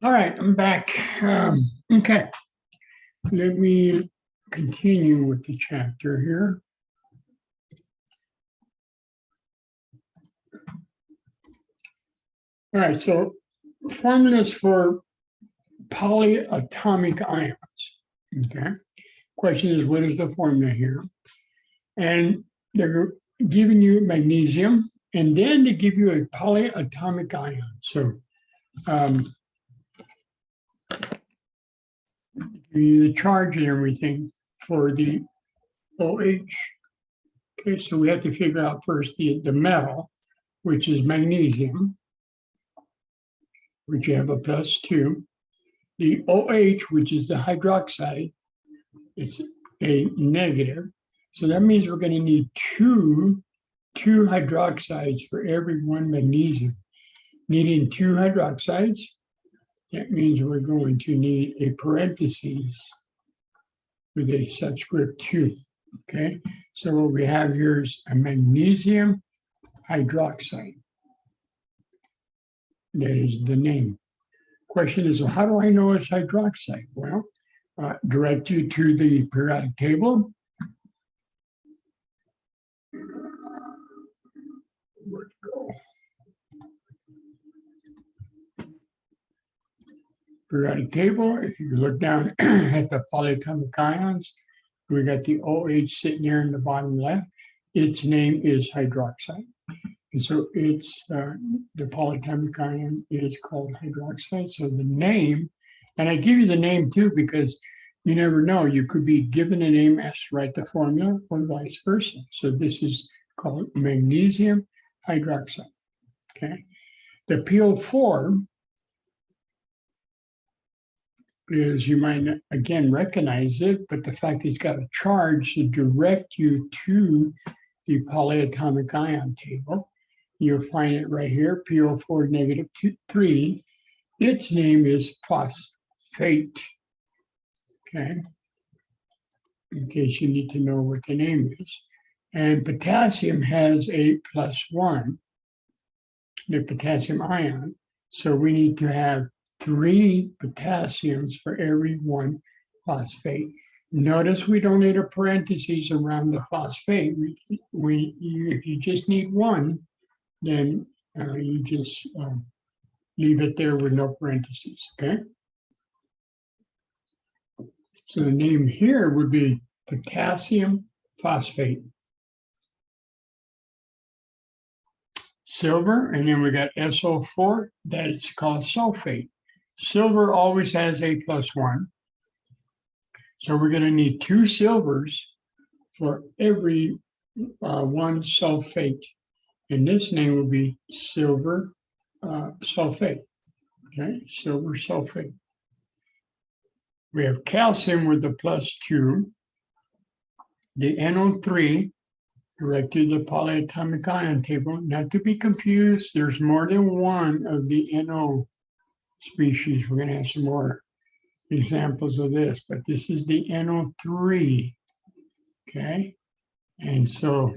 All right, I'm back. Okay, let me continue with the chapter here. All right, so formulas for polyatomic ions. Okay, question is, what is the formula here? And they're giving you magnesium, and then they give you a polyatomic ion. So the charge and everything for the OH. Okay, so we have to figure out first the metal, which is magnesium, which you have a +2. The OH, which is the hydroxide, it's a negative. So that means we're going to need two hydroxides for every one magnesium. Needing two hydroxides, that means we're going to need a parentheses with a subscript 2. Okay, so what we have here is a magnesium hydroxide. That is the name. Question is, well, how do I know it's hydroxide? Well, direct you to the periodic table. Where'd it go? Periodic table. If you look down at the polyatomic ions, we got the OH sitting there in the bottom left. Its name is hydroxide. And so it's the polyatomic ion is called hydroxide. So the name, and I give you the name too, because you never know. You could be given a name, asked to write the formula, or vice versa. So this is called magnesium hydroxide. Okay. The PO4 is, you might again recognize it, but the fact it's got a charge to direct you to the polyatomic ion table. You'll find it right here, PO4 -3. Its name is phosphate. Okay, in case you need to know what the name is. And potassium has a +1, the potassium ion. So we need to have 3 potassiums for every 1 phosphate. Notice we don't need a parentheses around the phosphate. If you just need 1, then you just leave it there with no parentheses, okay? So the name here would be potassium phosphate. Silver, and then we got SO4, that's called sulfate. Silver always has a +1. So we're going to need 2 silvers for every 1 sulfate. And this name will be silver sulfate. Okay, silver sulfate. We have calcium with the +2. The NO3 directed the polyatomic ion table. Not to be confused, there's more than one of the NO species. We're going to have some more examples of this, but this is the NO3. Okay, and so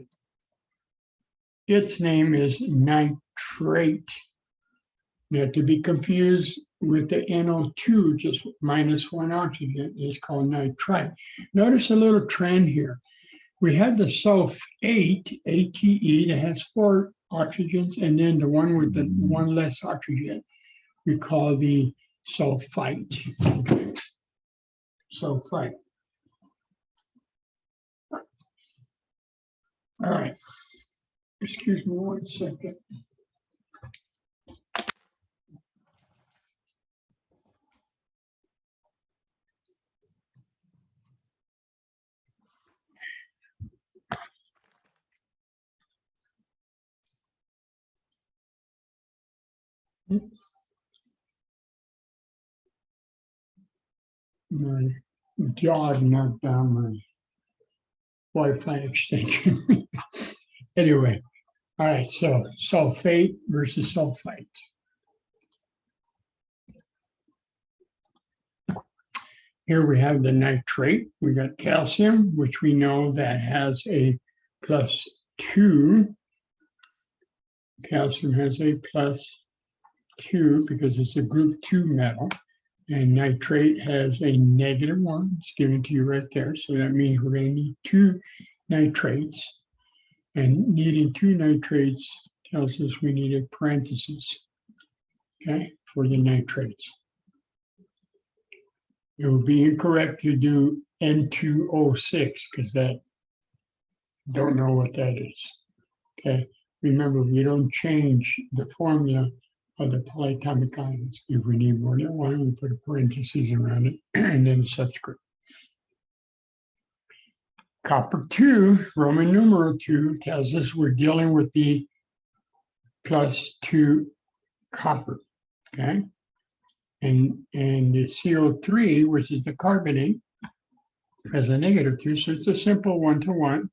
its name is nitrate. Not to be confused with the NO2, just -1 oxygen, is called nitrite. Notice a little trend here. We have the sulfate, ATE, that has 4 oxygens, and then the one with the 1 less oxygen, we call the sulfite. Okay. Sulfite. All right. Excuse me 1 second. My jaw knocked down my Wi-Fi extension. Anyway, all right, so sulfate versus sulfite. Here we have the nitrate. We got calcium, which we know that has a +2. Calcium has a 2 because it's a group 2 metal. And nitrate has a -1. It's given to you right there. So that means we're going to need 2 nitrates. And needing 2 nitrates tells us we need a parenthesis, okay, for the nitrates. It would be incorrect to do N2O6 because that don't know what that is. Okay, remember we don't change the formula of the polyatomic ions. If we need more than one, we put a parenthesis around it and then a subscript. Copper 2, Roman numeral 2, tells us we're dealing with the +2 copper. Okay, and the CO3, which is the carbonate, has a -2, so it's a simple 1-to-1.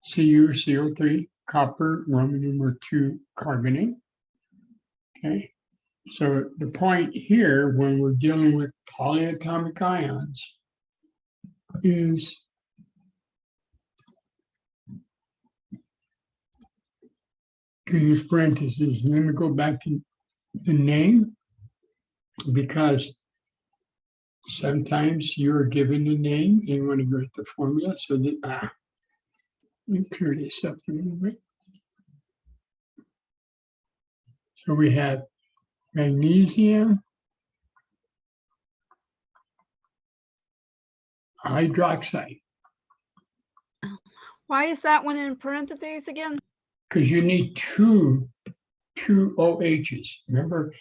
Cu, CO3, copper, Roman numeral 2 carbonate. Okay, so the point here when we're dealing with polyatomic ions is to use parentheses. And let me go back to the name because sometimes you're given the name and you want to write the formula so that let me clear this up a little bit. So we have magnesium hydroxide. Why is that one in parentheses again? Because you need two OHs. Remember,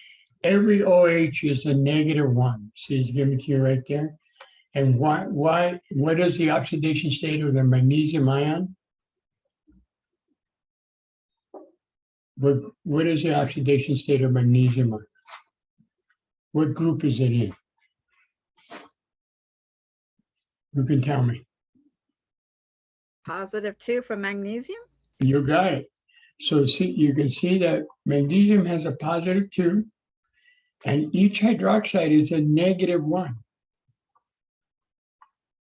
every OH is a -1. See, it's given to you right there. And what is the oxidation state of the magnesium ion? What is the oxidation state of magnesium ion? What group is it in? You can tell me. +2 for magnesium? You got it. So see, you can see that magnesium has a +2, and each hydroxide is a -1.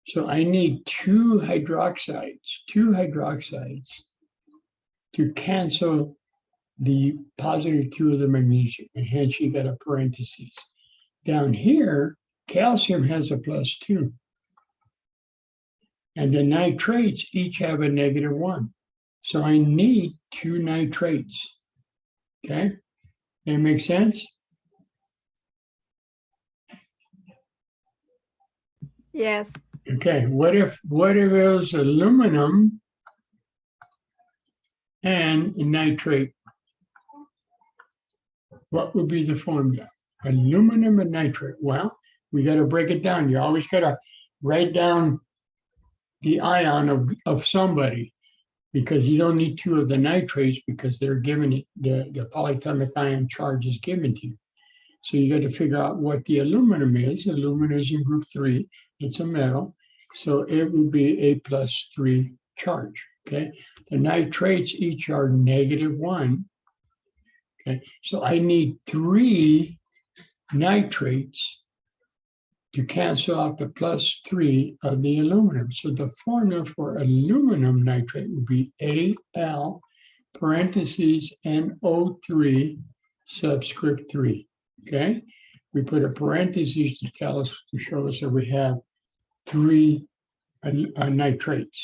So I need two hydroxides to cancel the +2 of the magnesium, and hence you got a parentheses. Down here, calcium has a +2. And the nitrates each have a -1. So I need 2 nitrates. Okay, that makes sense? Yes. Okay, what if it was aluminum and nitrate? What would be the formula? Aluminum and nitrate. Well, we got to break it down. You always got to write down the ion of somebody, because you don't need 2 of the nitrates because they're given it, the polyatomic ion charge is given to you. So you got to figure out what the aluminum is. Aluminum is in group 3. It's a metal. So it would be a +3 charge. Okay. The nitrates each are -1. Okay. So I need 3 nitrates to cancel out the +3 of the aluminum. So the formula for aluminum nitrate would be Al parentheses NO3 subscript 3. Okay, we put a parentheses to show us that we have 3 nitrates.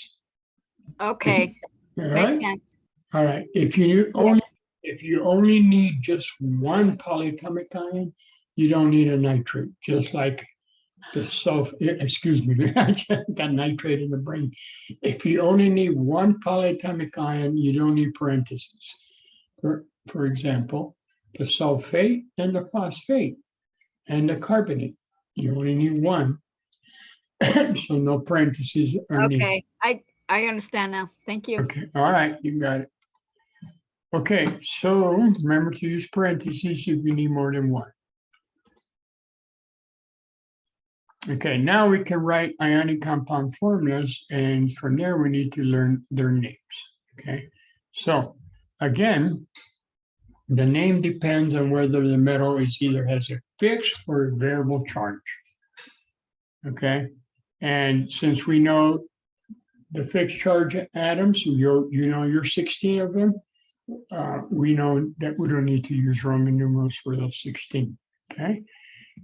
Okay. All Makes right. sense. All right. If you only need just one polyatomic ion, you don't need a nitrate. Just like excuse me, I just got nitrate in the brain. If you only need one polyatomic ion, you don't need parentheses. For example, the sulfate and the phosphate and the carbonate, you only need one. So no parentheses are needed. Okay, I understand now. Thank you. Okay, all right, you got it. Okay, so remember to use parentheses if you need more than one. Okay, now we can write ionic compound formulas, and from there we need to learn their names. Okay, so again, the name depends on whether the metal either has a fixed or a variable charge. Okay, and since we know the fixed charge atoms, you know your 16 of them, we know that we don't need to use Roman numerals for those 16, okay?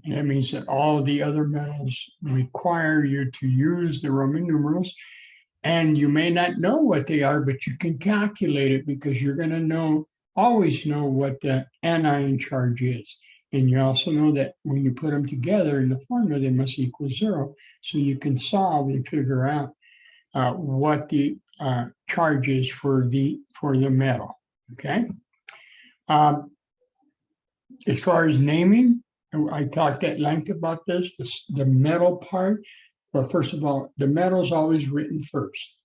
And that means that all the other metals require you to use the Roman numerals. And you may not know what they are, but you can calculate it because you're going to always know what the anion charge is. And you also know that when you put them together in the formula, they must equal 0. So you can solve and figure out what the charge is for the metal. Okay. As far as naming, I talked at length about this, the metal part. But first of all, the metal is always written first.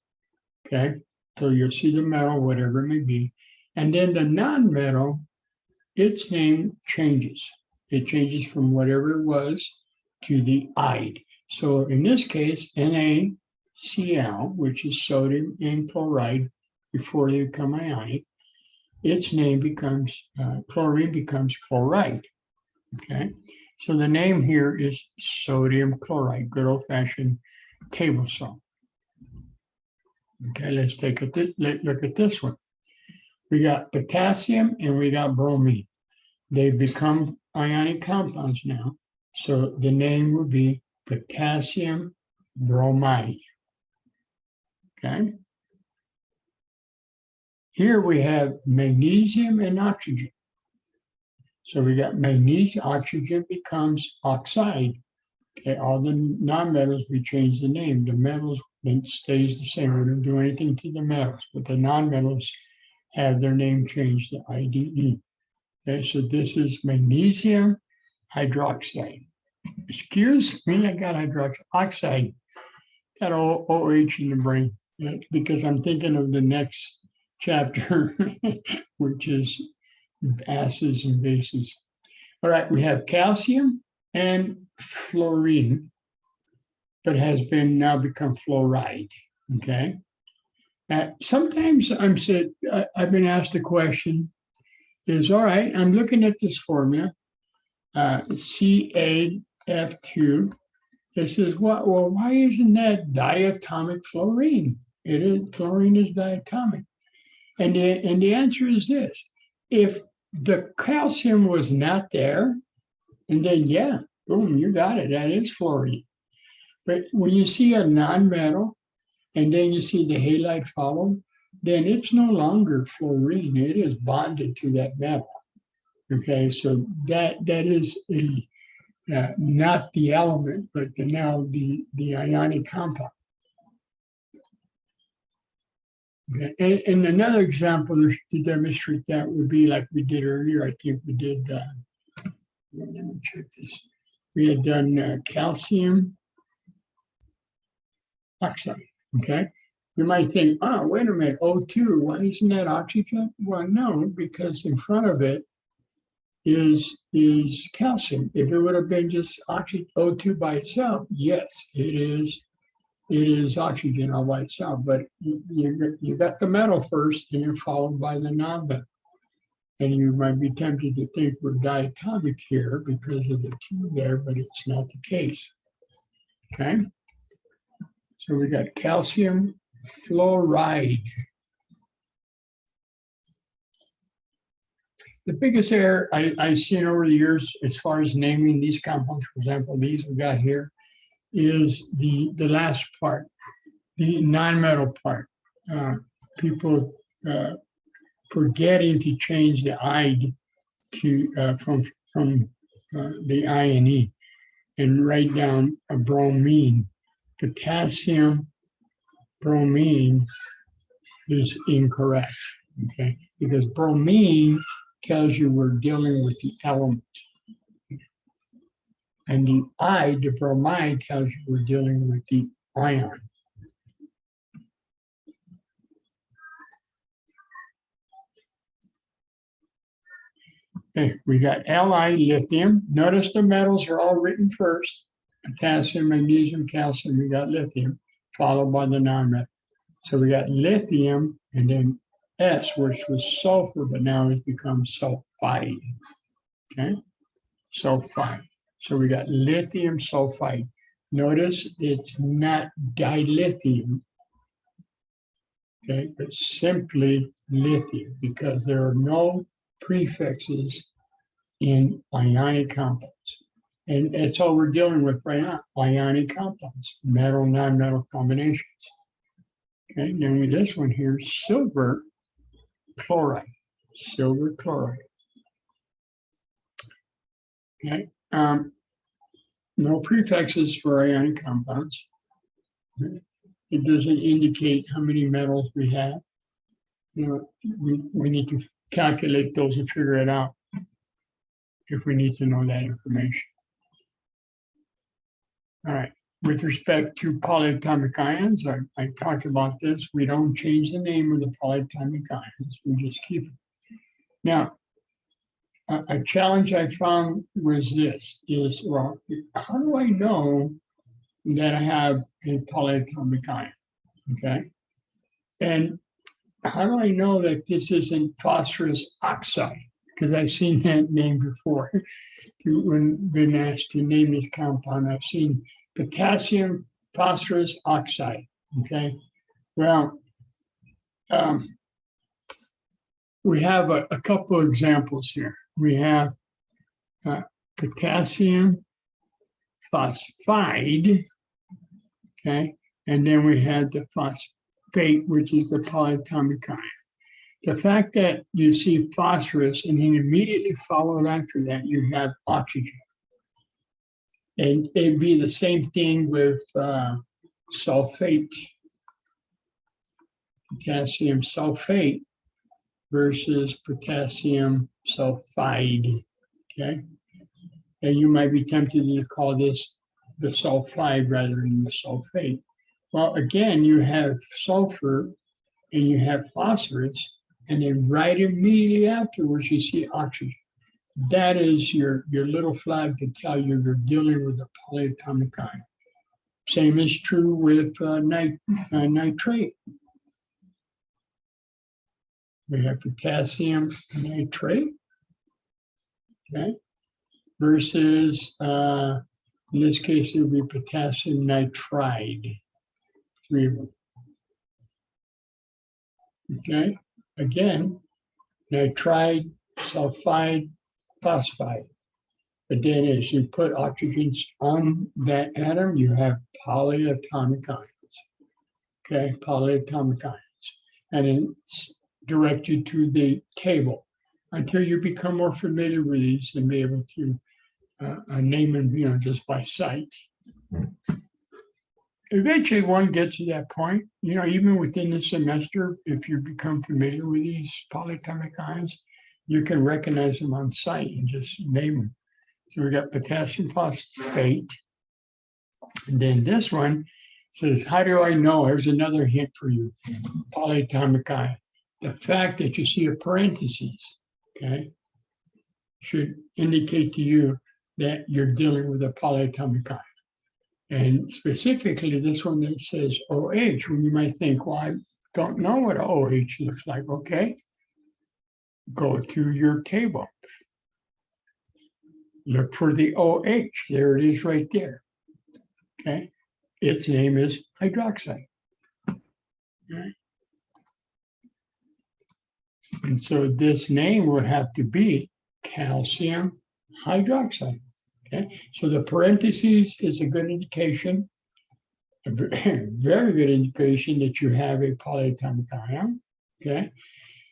Okay. So you'll see the metal, whatever it may be. And then the non-metal, its name changes. It changes from whatever it was to the ide. So in this case, NaCl, which is sodium and chloride before they become ionic, its name becomes, chlorine becomes chloride. Okay. So the name here is sodium chloride, good old-fashioned table salt. Okay, let's take let's look at this one. We got potassium and we got bromine. They've become ionic compounds now. So the name would be potassium bromide. Okay. Here we have magnesium and oxygen. So we got magnesium, oxygen becomes oxide. Okay, all the non-metals, we change the name. The metals, it stays the same. We don't do anything to the metals, but the non-metals have their name changed to IDE. Okay, so this is magnesium hydroxide. Excuse me, I got hydroxide. Got OH in the brain because I'm thinking of the next chapter, which is acids and bases. All right, we have calcium and fluorine, but has been now become fluoride. Okay. Sometimes I've been asked the question is, all right, I'm looking at this formula, CaF2. It says, well, why isn't that diatomic fluorine? Fluorine is diatomic. And the answer is this. If the calcium was not there, and then, yeah, boom, you got it. That is fluorine. But when you see a non-metal, and then you see the halide follow, then it's no longer fluorine. It is bonded to that metal. Okay, so that is not the element, but now the ionic compound. Okay. And another example to demonstrate that would be like we did earlier. I think we did, let me check this. We had done calcium oxide, okay? You might think, oh, wait a minute, O2, why isn't that oxygen? Well, no, because in front of it is calcium. If it would have been just O2 by itself, yes, it is oxygen all by itself, but you got the metal first and you're followed by the non-metal. And you might be tempted to think we're diatomic here because of the two there, but it's not the case. Okay. So we got calcium fluoride. The biggest error I've seen over the years, as far as naming these compounds, for example, these we got here, is the last part, the non-metal part. People forgetting to change the ide to from the INE and write down a bromine. Potassium bromine is incorrect, okay? Because bromine tells you we're dealing with the element. And the ide, the bromide, tells you we're dealing with the ion. Okay, we got Li, lithium. Notice the metals are all written first. Potassium, magnesium, calcium, we got lithium, followed by the non-metal. So we got lithium and then S, which was sulfur, but now it's become sulfide. Okay, sulfide. So we got lithium sulfide. Notice it's not dilithium. okay, but simply lithium because there are no prefixes in ionic compounds. And that's all we're dealing with right now, ionic compounds, metal, non-metal combinations. Okay, then with this one here, silver chloride, silver chloride. Okay, no prefixes for ionic compounds. It doesn't indicate how many metals we have. You know, we need to calculate those and figure it out if we need to know that information. All right, with respect to polyatomic ions, I talked about this. We don't change the name of the polyatomic ions, we just keep it. Now, a challenge I found was this, well, how do I know that I have a polyatomic ion, okay? And how do I know that this isn't phosphorus oxide? Because I've seen that name before. When been asked to name this compound, I've seen potassium phosphorus oxide, okay? Well, we have a couple of examples here. We have potassium phosphide, okay? And then we had the phosphate, which is the polyatomic ion. The fact that you see phosphorus and then immediately followed after that, you have oxygen. And it'd be the same thing with sulfate, potassium sulfate versus potassium sulfide, okay? And you might be tempted to call this the sulfide rather than the sulfate. Well, again, you have sulfur and you have phosphorus, and then right immediately afterwards, you see oxygen. That is your little flag to tell you you're dealing with a polyatomic ion. Same is true with nitrate. We have potassium nitrate, okay, versus, in this case, it would be potassium nitride, 3 of them. Okay, again, nitride, sulfide, phosphide. But then as you put oxygens on that atom, you have polyatomic ions. Okay, polyatomic ions. And it's direct you to the table until you become more familiar with these and be able to name them, just by sight. Eventually one gets to that point, even within the semester, if you become familiar with these polyatomic ions, you can recognize them on sight and just name them. So we got potassium phosphate. And then this one says, how do I know? Here's another hint for you, polyatomic ion. The fact that you see a parentheses, okay, should indicate to you that you're dealing with a polyatomic ion. And specifically this one that says OH, when you might think, well, I don't know what OH looks like, okay? Go to your table. Look for the OH, there it is right there, okay? Its name is hydroxide, okay? And so this name would have to be calcium hydroxide. Okay, so the parentheses is a good indication, a very good indication that you have a polyatomic ion. Okay,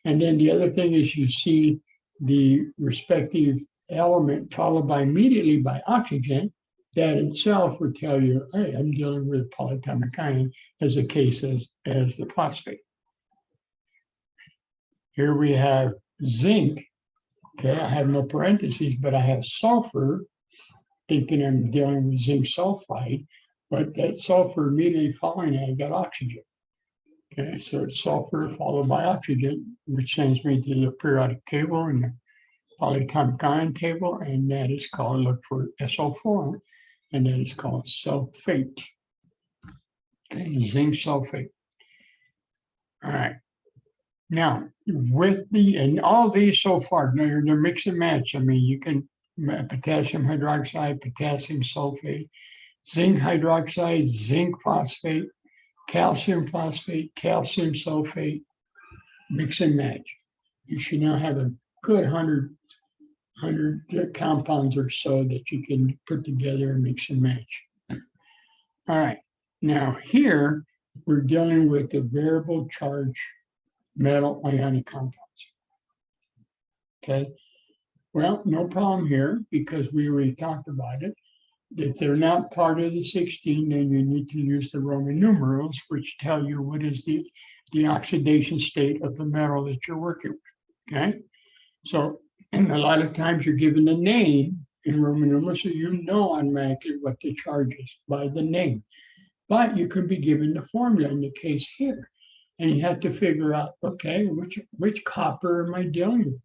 and then the other thing is you see the respective element followed by immediately by oxygen. That itself would tell you, hey, I'm dealing with a polyatomic ion, as the case as the phosphate. Here we have zinc. Okay, I have no parentheses, but I have sulfur, thinking I'm dealing with zinc sulfide, but that sulfur immediately following that, I got oxygen. Okay, so it's sulfur followed by oxygen, which sends me to the periodic table and the polyatomic ion table, and that is called, look for SO4, and that is called sulfate. Okay, zinc sulfate. All right. Now, and all these so far, they're mix and match. I mean, you can potassium hydroxide, potassium sulfate, zinc hydroxide, zinc phosphate, calcium phosphate, calcium sulfate, mix and match. You should now have a good 100 compounds or so that you can put together and mix and match. All right, now here we're dealing with the variable charge metal ionic compounds. Okay, well, no problem here because we already talked about it. If they're not part of the 16, then you need to use the Roman numerals, which tell you what is the oxidation state of the metal that you're working with. Okay, so and a lot of times you're given the name in Roman numerals, so you know automatically what the charge is by the name. But you could be given the formula in the case here, and you have to figure out, okay, which copper am I dealing with?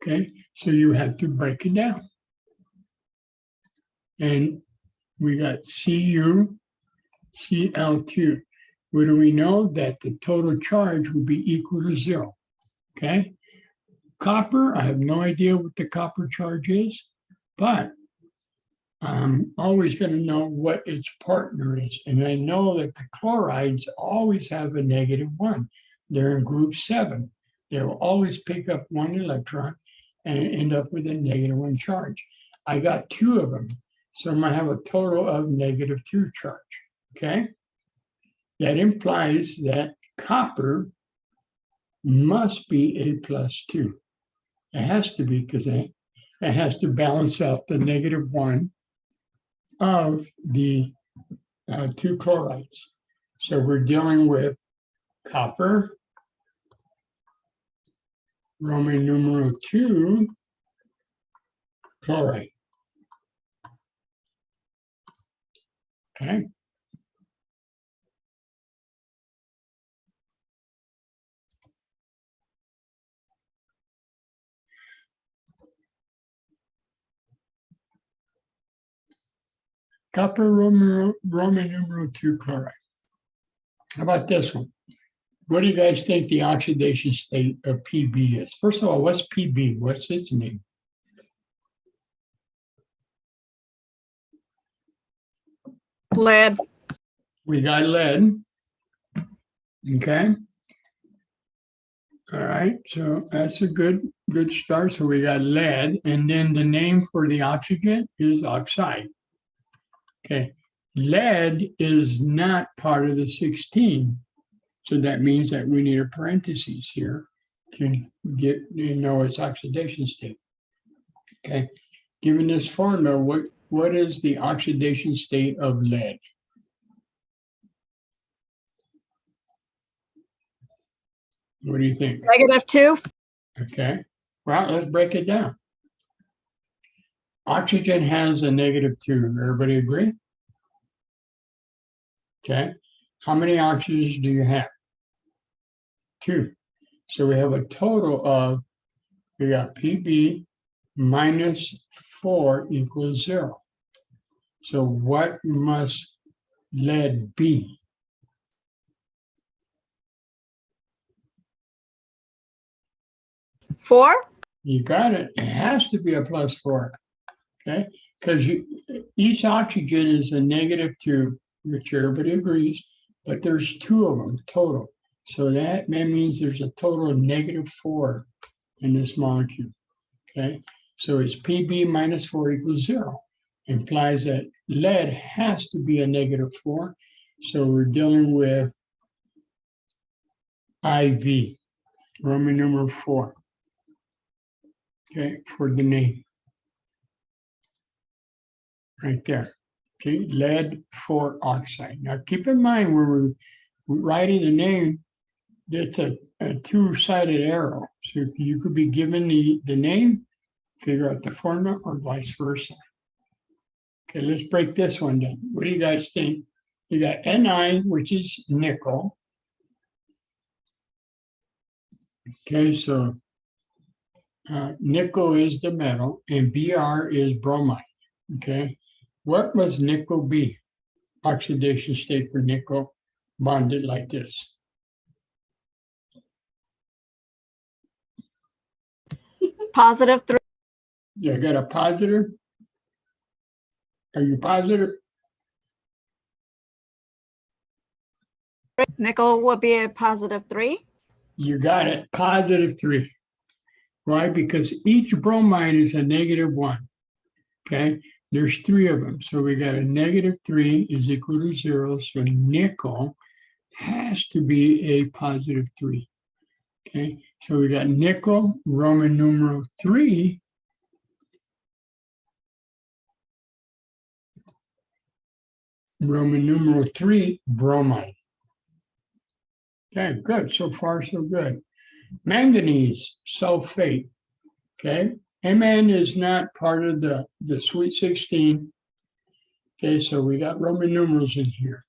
Okay, so you have to break it down. And we got Cu, Cl2. What do we know? That the total charge will be equal to 0. Okay, copper, I have no idea what the copper charge is, but I'm always going to know what its partner is. And I know that the chlorides always have a -1. They're in group 7. They'll always pick up 1 electron and end up with a -1 charge. I got 2 of them, so I'm going to have a total of -2 charge. Okay? That implies that copper must be a +2. It has to be because it has to balance out the -1 of the 2 chlorides. So we're dealing with copper, Roman numeral 2, chloride. Okay. Copper, Roman numeral 2, chloride. How about this one? What do you guys think the oxidation state of Pb is? First of all, what's Pb? What's its name? Lead. We got lead. Okay. All right, so that's a good start. So we got lead, and then the name for the oxygen is oxide. Okay, lead is not part of the 16, so that means that we need a parentheses here to get its oxidation state. Okay, given this formula, what is the oxidation state of lead? What do you think? -2. Okay, well, let's break it down. Oxygen has a -2. Everybody agree? Okay. How many oxygens do you have? 2. So we have a total of, we got Pb -4 equals 0. So what must lead be? Four. You got it. It has to be a +4. Okay, because each oxygen is a -2, which everybody agrees, but there's 2 of them total. So that means there's a total of -4 in this molecule. Okay, so it's Pb -4 equals 0. Implies that lead has to be a -4. So we're dealing with IV, Roman numeral 4. Okay, for the name. Right there. Okay, lead 4 oxide. Now keep in mind when we're writing the name, it's a 2-sided arrow. So you could be given the name, figure out the formula, or vice versa. Okay, let's break this one down. What do you guys think? You got Ni, which is nickel. Okay, so nickel is the metal, and Br is bromide. Okay, what must nickel be? Oxidation state for nickel bonded like this. +3. You got a positive? Are you positive? Nickel will be a +3. You got it, +3. Why? Because each bromide is a -1. Okay, there's 3 of them. So we got a -3 is equal to 0. So nickel has to be a +3. Okay, so we got nickel, Roman numeral 3. Roman numeral 3, bromide. Okay, good. So far, so good. Manganese sulfate. Okay, Mn is not part of the sweet 16. Okay, so we got Roman numerals in here.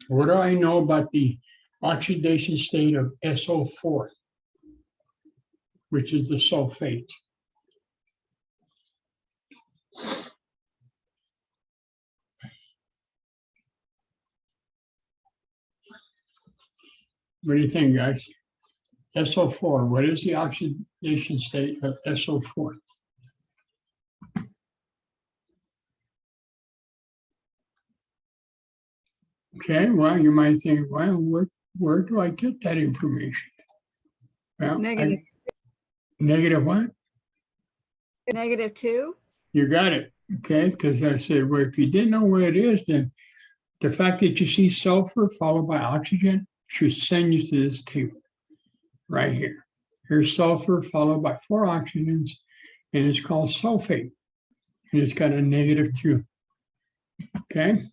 What do I know about the oxidation state of SO4, which is the sulfate? What do you think, guys? SO4, what is the oxidation state of SO4? Okay, well, you might think, well, where do I get that information? Well, Negative. Negative what? -2. You got it. Okay, because I said, well, if you didn't know what it is, then the fact that you see sulfur followed by oxygen should send you to this table right here. Here's sulfur followed by 4 oxygens, and it's called sulfate, and it's got a -2. Okay.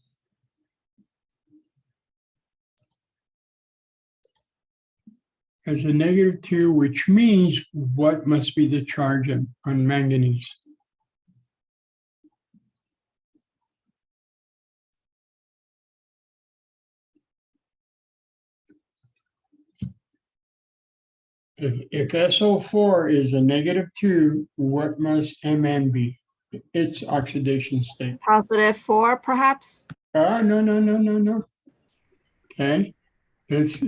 Has a -2, which means what must be the charge on manganese? If SO4 is a -2, what must Mn be? Its oxidation state. +4, perhaps? No. Okay, let's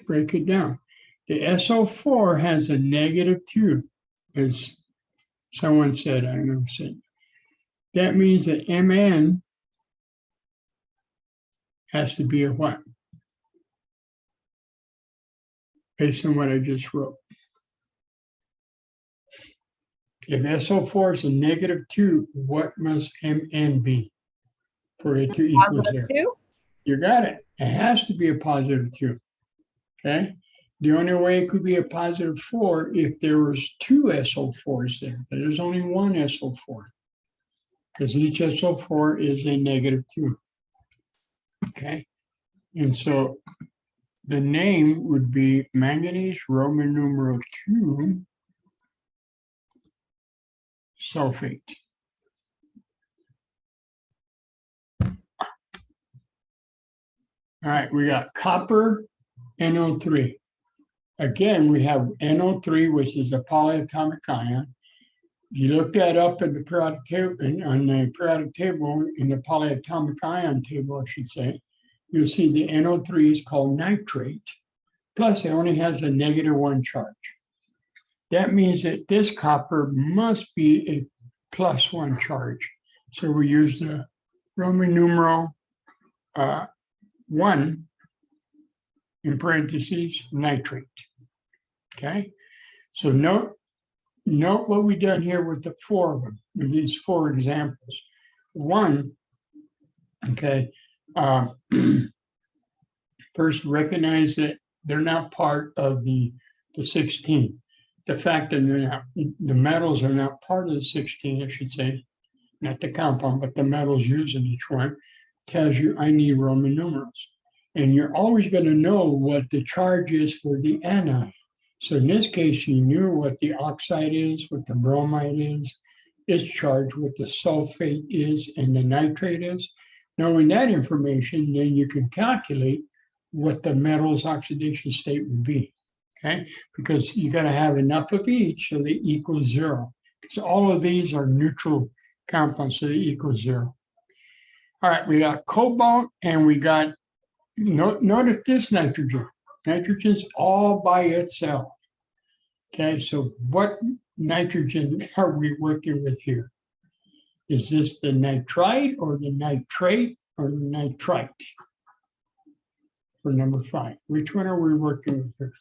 break it down. The SO4 has a -2, as someone said, I don't know who said. That means that Mn has to be a what? Based on what I just wrote. If SO4 is a -2, what must Mn be for it to equal 0? +2. You got it. It has to be a +2. Okay. The only way it could be a +4 if there was 2 SO4s there, but there's only 1 SO4 because each SO4 is a -2. Okay. And so the name would be manganese Roman numeral 2 sulfate. All right, we got copper NO3. Again, we have NO3, which is a polyatomic ion. You look that up at the periodic table, on the periodic table, in the polyatomic ion table, I should say, you'll see the NO3 is called nitrate. Plus, it only has a -1 charge. That means that this copper must be a +1 charge. So we use the Roman numeral 1 in parentheses, nitrate. Okay, so note what we've done here with the 4 of them, with these 4 examples. 1, okay, first recognize that they're not part of the 16. The fact that they're not, the metals are not part of the 16, I should say, not the compound, but the metals used in each one, tells you I need Roman numerals. And you're always going to know what the charge is for the anion. So in this case, you knew what the oxide is, what the bromide is, its charge, what the sulfate is, and the nitrate is. Knowing that information, then you can calculate what the metal's oxidation state would be, okay? Because you got to have enough of each so they equal 0. Because all of these are neutral compounds, so they equal 0. All right, we got cobalt and we got, notice this nitrogen. Nitrogen's all by itself. Okay, so what nitrogen are we working with here? Is this the nitrite or the nitrate or the nitrite? for number 5. Which one are we working with here?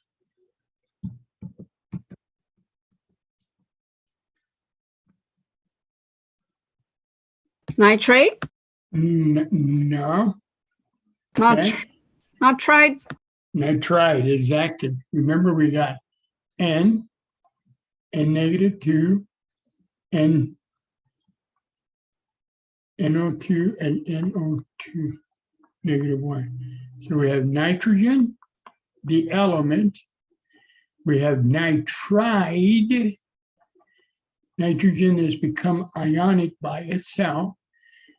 Nitrate, No. not, Okay. not tried. Nitride is active. Remember, we got N, N-2, N, NO2, and NO2, -1. So we have nitrogen, the element. We have nitride. Nitrogen has become ionic by itself.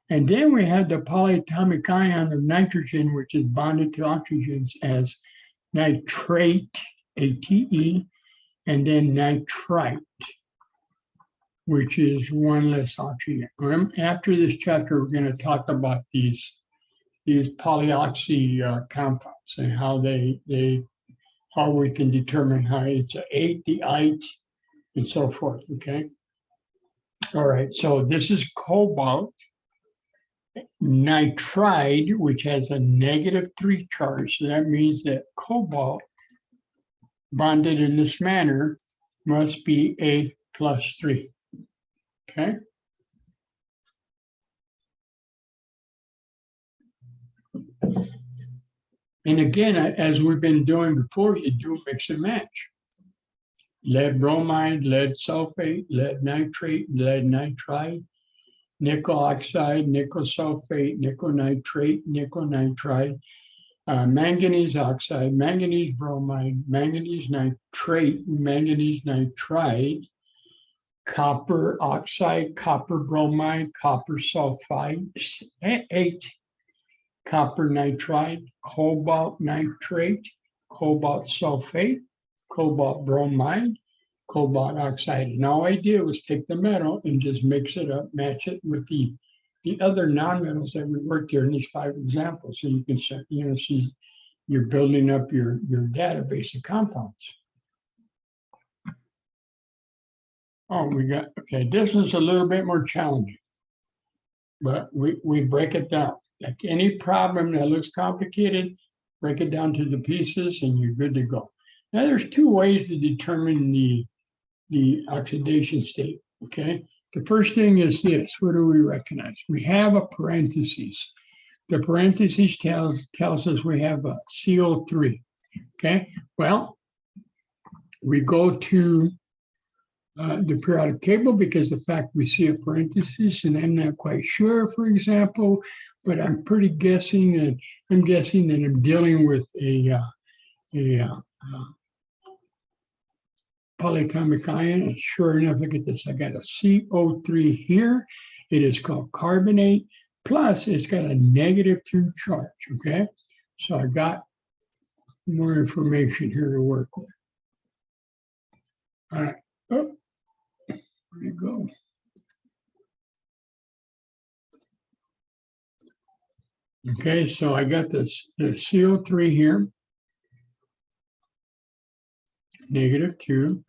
And then we have the polyatomic ion of nitrogen, which is bonded to oxygens as nitrate, ATE, and then nitrite, which is one less oxygen. After this chapter, we're going to talk about these polyoxy compounds and how how we can determine how it's a ate, the ite, and so forth. Okay. All right. So this is cobalt nitride, which has a -3 charge. So that means that cobalt bonded in this manner must be A +3. Okay. And again, as we've been doing before, you do mix and match. Lead bromide, lead sulfate, lead nitrate, lead nitride, nickel oxide, nickel sulfate, nickel nitrate, nickel nitride, manganese oxide, manganese bromide, manganese nitrate, manganese nitride, copper oxide, copper bromide, copper sulfide, 8, copper nitride, cobalt nitrate, cobalt sulfate, cobalt bromide, cobalt oxide. And all I did was take the metal and just mix it up, match it with the other nonmetals that we worked here in these 5 examples. So you can see you're building up your database of compounds. Oh, okay, this one's a little bit more challenging, but we break it down. Like any problem that looks complicated, break it down to the pieces and you're good to go. Now there's 2 ways to determine the oxidation state, okay? The first thing is this, what do we recognize? We have a parentheses. The parentheses tells us we have a CO3, okay? Well, we go to the periodic table because the fact we see a parenthesis, and I'm not quite sure, for example, but I'm guessing that I'm dealing with a polyatomic ion. And sure enough, look at this. I got a CO3 here. It is called carbonate. Plus, it's got a -2 charge. Okay, so I got more information here to work with. All right. Oh, where'd it go? Okay, so I got the CO3 here, -2,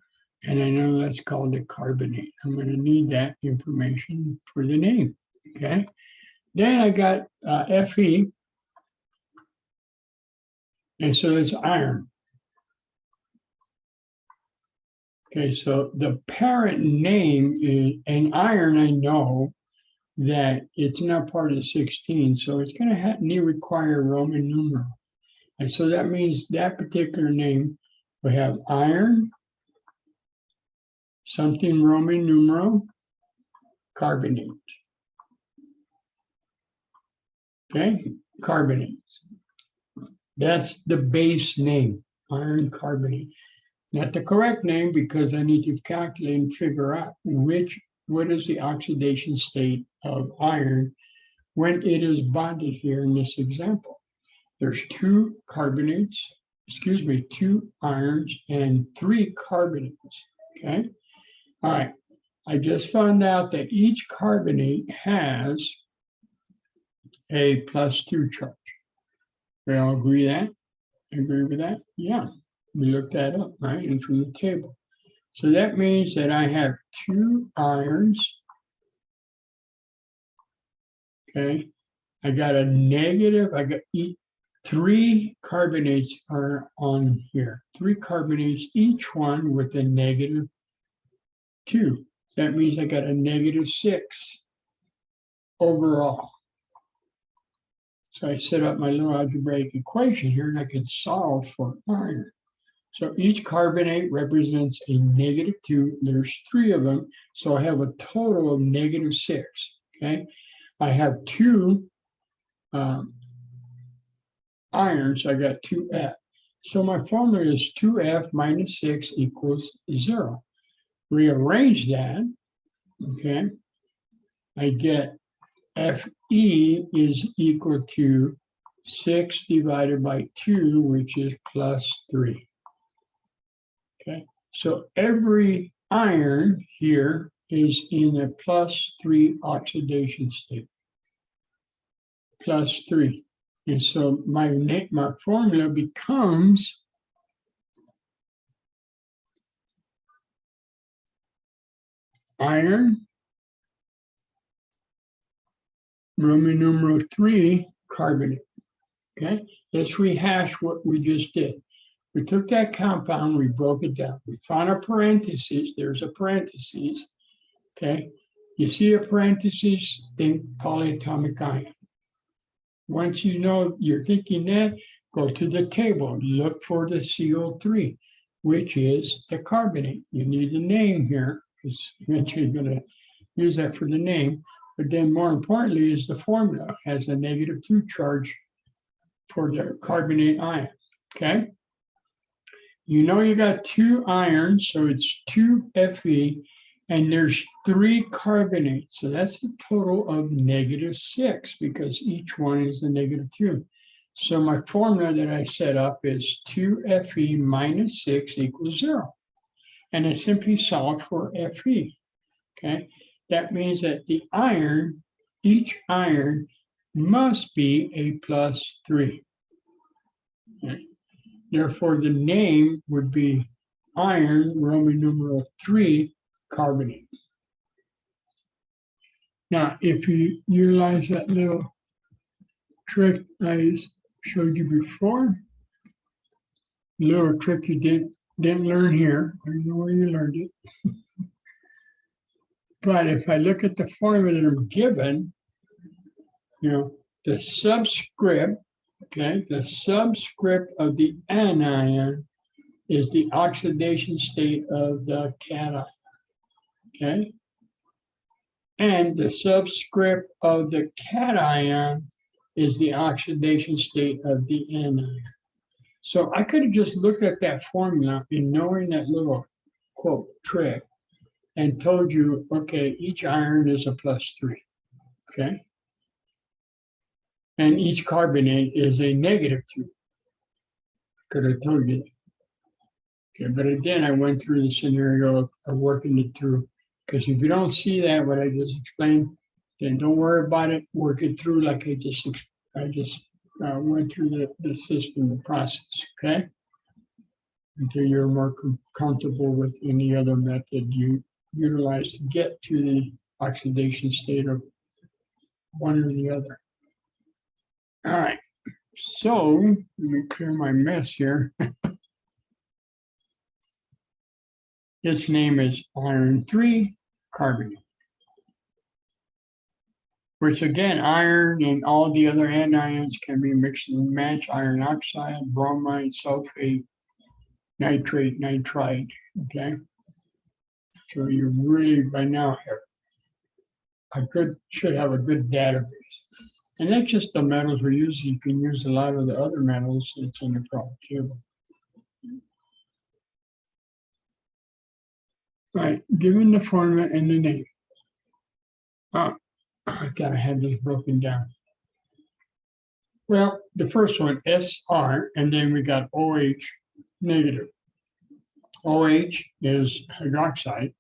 and I know that's called the carbonate. I'm going to need that information for the name. Okay, then I got Fe, and so it's iron. Okay, so the parent name is, and iron, I know that it's not part of 16, so it's going to require Roman numeral. And so that means that particular name, we have iron, something Roman numeral, carbonate. Okay, carbonate. That's the base name, iron carbonate. Not the correct name because I need to calculate and figure out what is the oxidation state of iron when it is bonded here in this example. There's 2 carbonates, 2 irons and 3 carbonates, okay? All right, I just found out that each carbonate has a +2 charge. We all agree with that? Yeah, we looked that up, right, and from the table. So that means that I have 2 irons, okay? I got a negative, I got 3 carbonates are on here. 3 carbonates, each one with a -2. That means I got a -6 overall. So I set up my little algebraic equation here and I could solve for iron. So each carbonate represents a -2. There's 3 of them. So I have a total of -6. Okay. I have 2 irons. I got 2F. So my formula is 2F minus 6 equals 0. Rearrange that. Okay. I get Fe is equal to 6 divided by 2, which is +3. Okay, so every iron here is in a +3 oxidation state. +3. And so my formula becomes iron, Roman numeral 3, carbonate. Okay, let's rehash what we just did. We took that compound, we broke it down. We found a parenthesis. There's a parenthesis. Okay, you see a parenthesis, think polyatomic ion. Once you know you're thinking that, go to the table, look for the CO3, which is the carbonate. You need a name here, because eventually you're going to use that for the name. But then more importantly is the formula. It has a -2 charge for the carbonate ion. Okay. You know you got 2 irons, so it's 2 Fe, and there's 3 carbonates. So that's a total of -6 because each one is a -2. So my formula that I set up is 2 Fe minus 6 equals 0. And I simply solve for Fe. Okay, that means that the iron, each iron must be a +3. Okay. Therefore, the name would be iron, Roman numeral 3, carbonate. Now, if you utilize that little trick I showed you before, little trick you didn't learn here, I don't know where you learned it. But if I look at the formula that I'm given, the subscript, okay, the subscript of the anion is the oxidation state of the cation, okay? And the subscript of the cation is the oxidation state of the anion. So I could have just looked at that formula and knowing that little quote trick and told you, okay, each iron is a +3, okay? And each carbonate is a -2. Could have told you that. Okay, but again, I went through the scenario of working it through, because if you don't see that, what I just explained, then don't worry about it. Work it through like I just went through the system, the process, okay? Until you're more comfortable with any other method you utilize to get to the oxidation state of one or the other. All right, so let me clear my mess here. Its name is iron 3 carbonate, which again, iron and all the other anions can be mixed and matched: iron oxide, bromide, sulfate, nitrate, nitride. Okay, so you really by now should have a good database. And that's just the metals we're using. You can use a lot of the other metals that's in the product table. Right, given the formula and the name. I gotta have this broken down. Well, the first one, SR, and then we got OH negative. OH is hydroxide,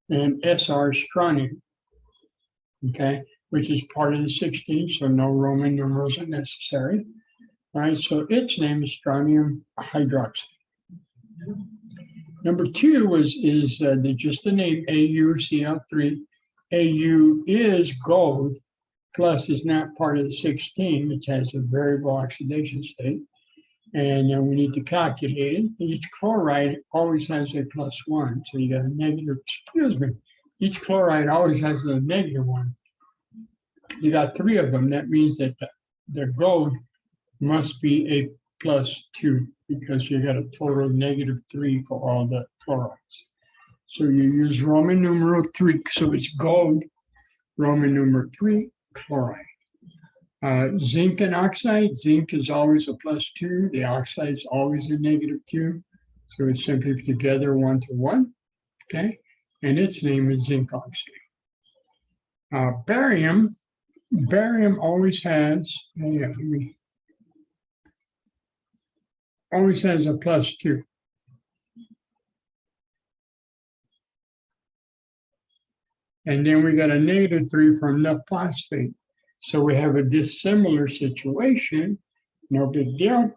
and SR is strontium, okay, which is part of the 16, so no Roman numerals are necessary. All right, so its name is strontium hydroxide. Number 2 is just the name AuCl3. Au is gold, plus is not part of the 16, which has a variable oxidation state. And then we need to calculate it. Each chloride always has a +1. So you got a negative, excuse me, each chloride always has a -1. You got 3 of them. That means that the gold must be a +2 because you got a total of -3 for all the chlorides. So you use Roman numeral 3. So it's gold, Roman numeral 3, chloride. Zinc and oxide, zinc is always a +2, the oxide is always a -2. So it's simply together 1 to 1, okay? And its name is zinc oxide. Barium always has, always has a +2. And then we got a -3 from the phosphate. So we have a dissimilar situation, no big deal.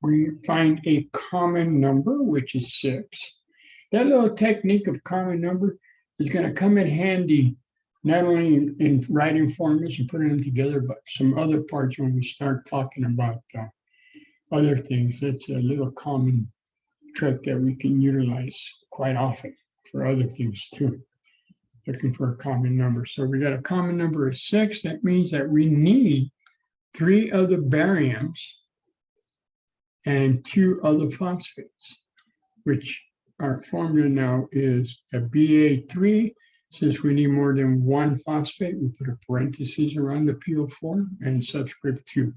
We find a common number, which is 6. That little technique of common number is going to come in handy, not only in writing formulas and putting them together, but some other parts when we start talking about other things. It's a little common trick that we can utilize quite often for other things too. Looking for a common number. So we got a common number of 6. That means that we need 3 other bariums and 2 other phosphates, which our formula now is a Ba3. Since we need more than 1 phosphate, we put a parenthesis around the PO4 and subscript 2.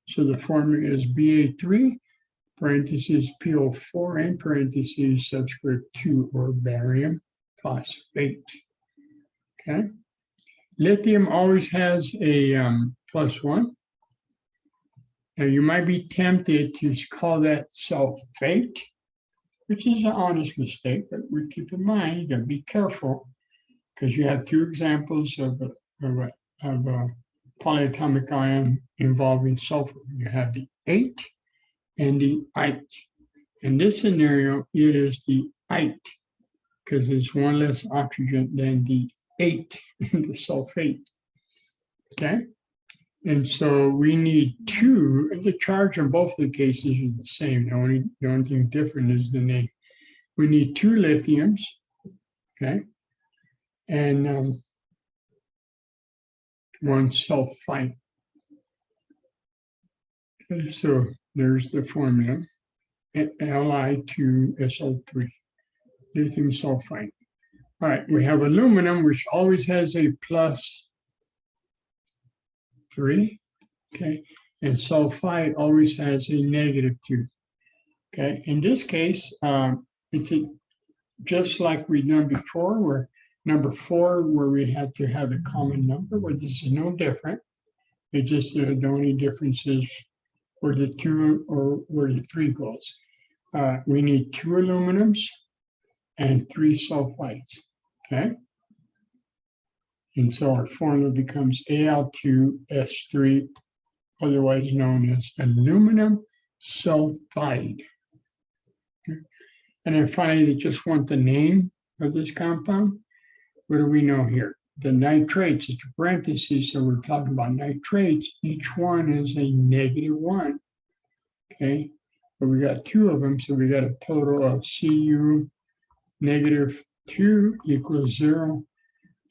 So the formula is Ba3, parentheses PO4 and parentheses subscript 2, or barium phosphate. Okay. Lithium always has a +1. Now you might be tempted to call that sulfate, which is an honest mistake, but we keep in mind, you gotta be careful because you have 2 examples of a polyatomic ion involving sulfur. You have the 8 and the ite. In this scenario, it is the ite because there's 1 less oxygen than the 8 in the sulfate. Okay, and so we need 2, and the charge in both of the cases is the same. The only thing different is the name. We need 2 lithiums, okay, and 1 sulfite. Okay, so there's the formula, Li2SO3, lithium sulfite. All right, we have aluminum, which always has a +3, okay, and sulfite always has a -2, okay. In this case, it's just like we've done before, where number 4, where we had to have a common number, where this is no different. It just the only difference is where the 2 or where the 3 goes. We need 2 aluminums and 3 sulfites. Okay, and so our formula becomes Al2S3, otherwise known as aluminum sulfide. Okay. And then finally, they just want the name of this compound. What do we know here? The nitrates, it's a parentheses, so we're talking about nitrates. Each one is a -1. Okay, but we got 2 of them, so we got a total of Cu -2 equals 0.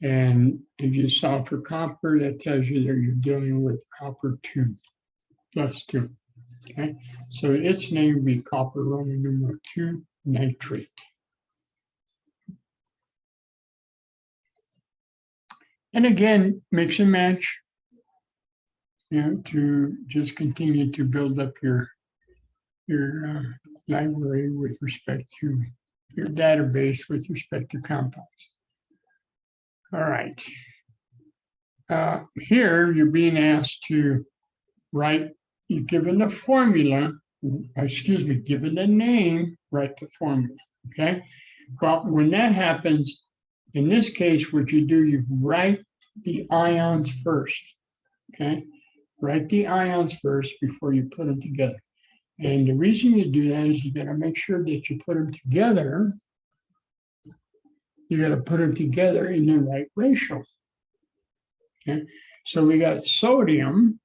And if you solve for copper, that tells you that you're dealing with copper 2 +2. Okay, so its name would be copper Roman numeral 2 nitrate. And again, mix and match, to just continue to build up your library with respect to your database with respect to compounds. All right. Here you're being asked to write, you're given the formula, given the name, write the formula, okay? But when that happens, in this case, what you do, you write the ions first, okay? Write the ions first before you put them together. And the reason you do that is you got to make sure that you put them together. You got to put them together in the right ratio, Okay, so we got sodium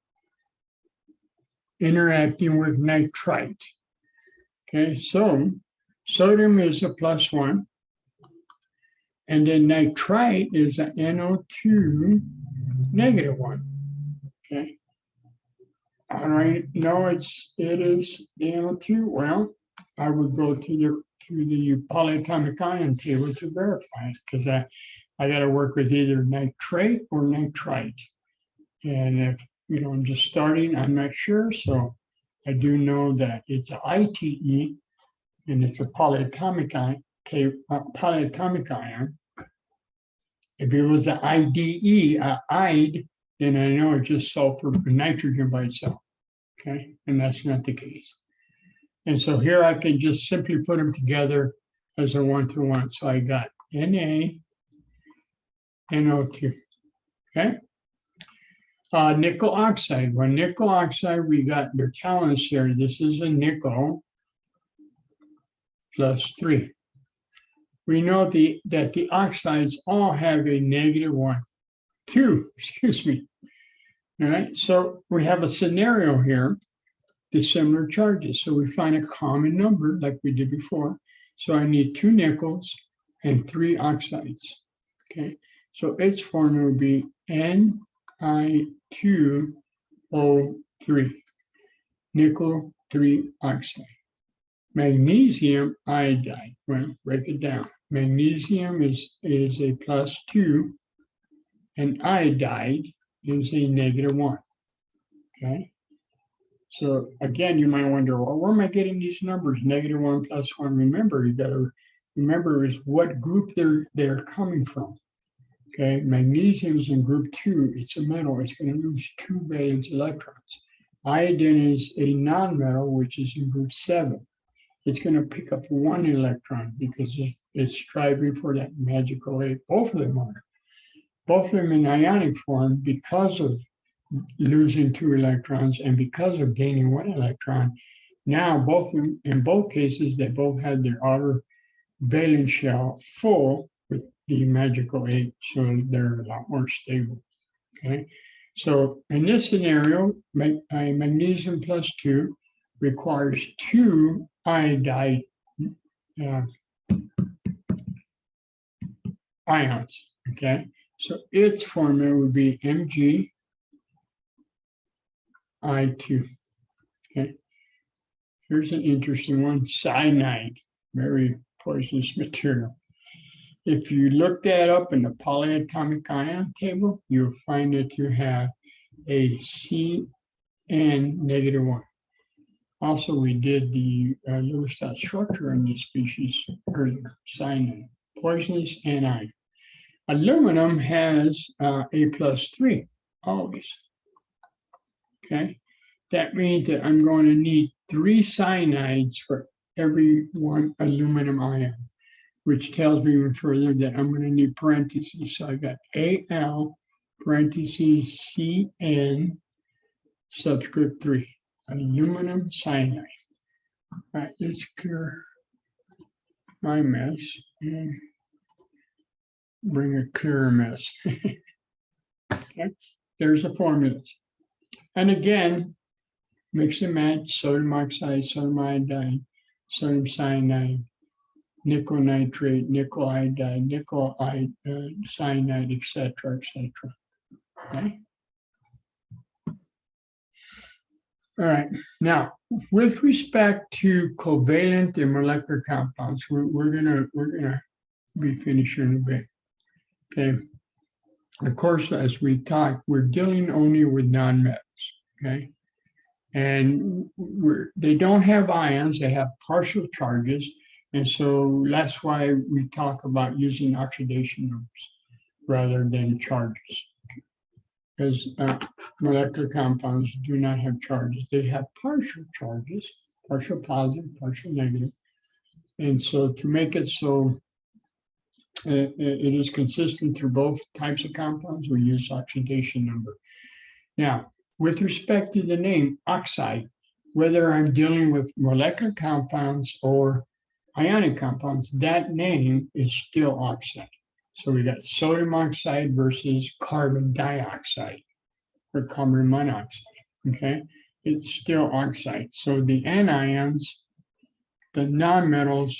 interacting with nitrite. Okay, so sodium is a +1, and then nitrite is a NO2 -1. Okay. All right. No, it is the NO2. Well, I would go to the polyatomic ion table to verify it, because I got to work with either nitrate or nitrite. And if I'm just starting, I'm not sure. So I do know that it's an ITE, and it's a polyatomic ion. Polyatomic ion. If it was an IDE, IDE, then I know it's just sulfur and nitrogen by itself. Okay, and that's not the case. And so here I can just simply put them together as a 1-to-1. So I got Na, NO2. Okay. Nickel oxide. Well, nickel oxide, we got your talents there. This is a nickel +3. We know that the oxides all have a -1, 2, excuse me. All right, so we have a scenario here, the similar charges. So we find a common number like we did before. So I need 2 nickels and 3 oxides. Okay, so its formula would be Ni2O3, nickel 3 oxide. Magnesium iodide. Well, break it down. Magnesium is a +2, and iodide is a -1. Okay. So again, you might wonder, well, where am I getting these numbers? -1 +1. Remember, you got to remember is what group they're coming from. Okay, magnesium is in group 2. It's a metal. It's going to lose 2 valence electrons. Iodine is a non-metal, which is in group 7. It's going to pick up 1 electron because it's striving for that magical 8. Both of them are. Both of them in ionic form because of losing 2 electrons and because of gaining 1 electron. Now, both of them, in both cases, they both had their outer valence shell full with the magical 8, so they're a lot more stable. Okay, so in this scenario, magnesium +2 requires 2 iodide ions. Okay, so its formula would be Mg I2. Okay, here's an interesting one: cyanide, very poisonous material. If you look that up in the polyatomic ion table, you'll find it to have a Cn -1. Also, we did the Lewis dot structure in this species earlier, cyanide, poisonous anion. Aluminum has a +3 always. Okay, that means that I'm going to need 3 cyanides for every 1 aluminum ion, which tells me even further that I'm going to need parentheses. So I got Al parentheses Cn subscript 3, aluminum cyanide. All right, let's clear my mess and bring a clearer mess. Okay, there's the formulas. And again, mix and match sodium oxide, sodium iodide, sodium cyanide, nickel nitrate, nickel iodide, nickel cyanide, etc., etc. Okay. All right. Now, with respect to covalent and molecular compounds, we're gonna be finishing in a bit. Okay. Of course, as we talked, we're dealing only with nonmetals. Okay. And they don't have ions; they have partial charges. And so that's why we talk about using oxidation numbers rather than charges, because molecular compounds do not have charges. They have partial charges, partial positive, partial negative. And so to make it so it is consistent through both types of compounds, we use oxidation number. Now, with respect to the name oxide, whether I'm dealing with molecular compounds or ionic compounds, that name is still oxide. So we got sodium oxide versus carbon dioxide or carbon monoxide. Okay, it's still oxide. So the anions, the nonmetals